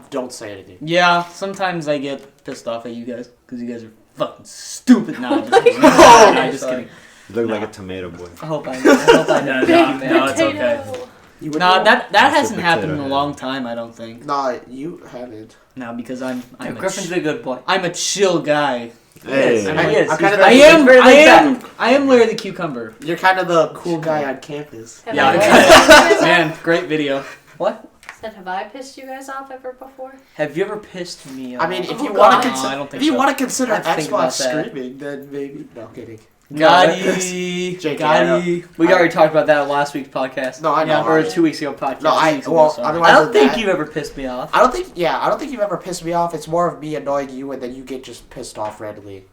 don't say anything. Yeah, sometimes I get pissed off at you guys because you guys are fucking stupid. No, I'm just kidding. Oh, I'm just sorry. kidding. You look like a tomato boy. I hope I know. No, man. no, it's okay. You would No, know. that That's hasn't the happened in potato a head. long time. I don't think. Nah, you haven't. No, because I'm a Griffin's a good boy. I'm a chill guy. Hey. He is. I'm He is. kinda He's like- very- I am. he's very laid back. I am Larry the Cucumber. You're kind of the cool guy on campus. Have Yeah, I I'm pissed kinda- you guys off? Man, great video. What? Said, have I pissed you guys off ever before? Have you ever pissed me off? I mean, if Oh, you God. want to No, I consider, don't think if you so. want to consider I have to think about Xbox that. screaming, then maybe. No, kidding. Gotti. JK, Gotti. we already talked about that on last week's podcast. No, I know. Or a 2 weeks ago podcast. No, I Sorry. otherwise I don't than think that- you've ever pissed me off. I don't think you've ever pissed me off. It's more of me annoying you, and then you get just pissed off randomly.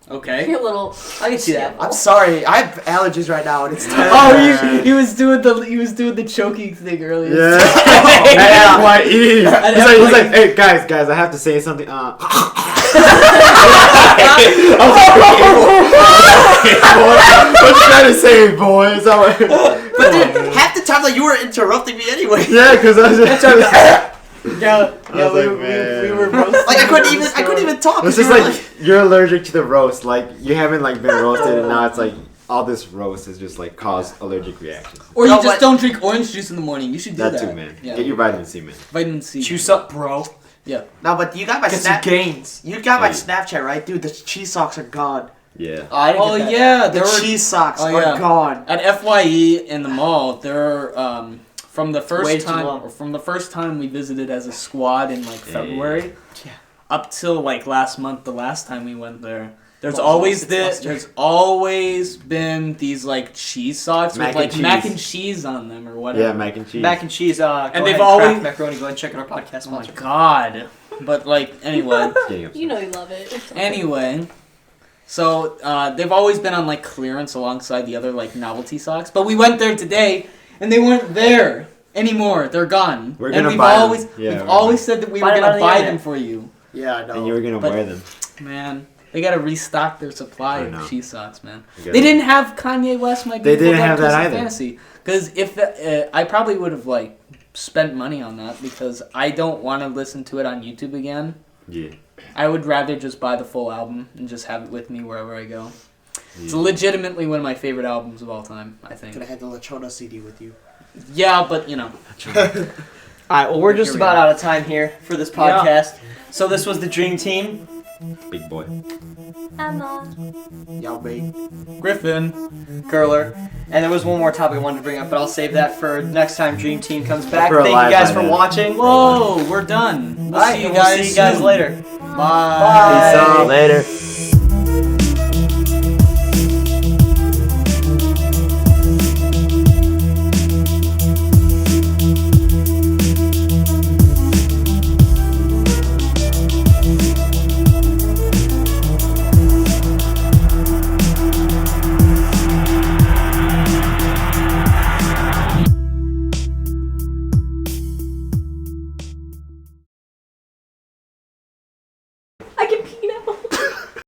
Okay. Your little. I can see that. I'm sorry, I have allergies right now, and it's terrible. Oh, he was doing the choking thing earlier. Yeah. Yeah. At FYE. He's At like, FYE. hey guys, I have to say something. What you trying to say, boys? But dude, half the time, you were interrupting me anyway. Yeah, because I was just. Yeah, I was we like, man. we were roasting. Like I couldn't even talk. 'cause It's just you were like you're allergic to the roast. Like you haven't been roasted, and now it's like all this roast has just caused allergic reactions. Or you No, just but- don't drink orange juice in the morning. You should do That that. too, man. Yeah. Get your vitamin C, man. Vitamin C. Juice up, bro. No, but you got my Get some snap. gains. You got my Hey. Snapchat, right, dude? The cheese socks are gone. Yeah. I didn't Oh get that. yeah, The there were cheese socks Oh, are yeah. gone. at FYE in the mall. There from the Way first too long. time we visited as a squad in like February, Yeah. up till like last month, the last time we went there. There's Balls always lost its this. luster. There's always been these like cheese socks Mac with like and mac cheese. and cheese on them or whatever. Yeah, mac and cheese. Mac and cheese. And Go they've ahead, always- Kraft macaroni. Go ahead and check out our podcast Oh my sponsor. god! But like anyway, Getting upset. You know you love it. anyway. So they've always been on like clearance alongside the other like novelty socks. But we went there today and they weren't there anymore. They're gone. We're and gonna we've buy them. always Yeah, we've we're always said that we Buy were them on gonna the buy internet. them for you. Yeah, I know. And you were gonna But- wear them. Man, they gotta restock their supply I of know. cheese socks, man. You gotta- They didn't have Kanye West, My They Beautiful didn't Dark have that Twisted either. Fantasy. Because if I probably would have like spent money on that because I don't want to listen to it on YouTube again. Yeah. I would rather just buy the full album and just have it with me wherever I go. It's Yeah. legitimately one of my favorite albums of all time, I think. Could have had the Lechona CD with you. Yeah, but you know. Alright, well, we're just Here we about go. out of time here for this podcast. So this was the Dream Team. Big boy. Emma. Y'all bait. Griffin. Curler. And there was one more topic I wanted to bring up, but I'll save that for next time Dream Team comes back. We're Thank you alive guys by for then. watching. Whoa, we're done. We'll Alright, see you and guys we'll see you guys soon. later. Bye. Peace out later.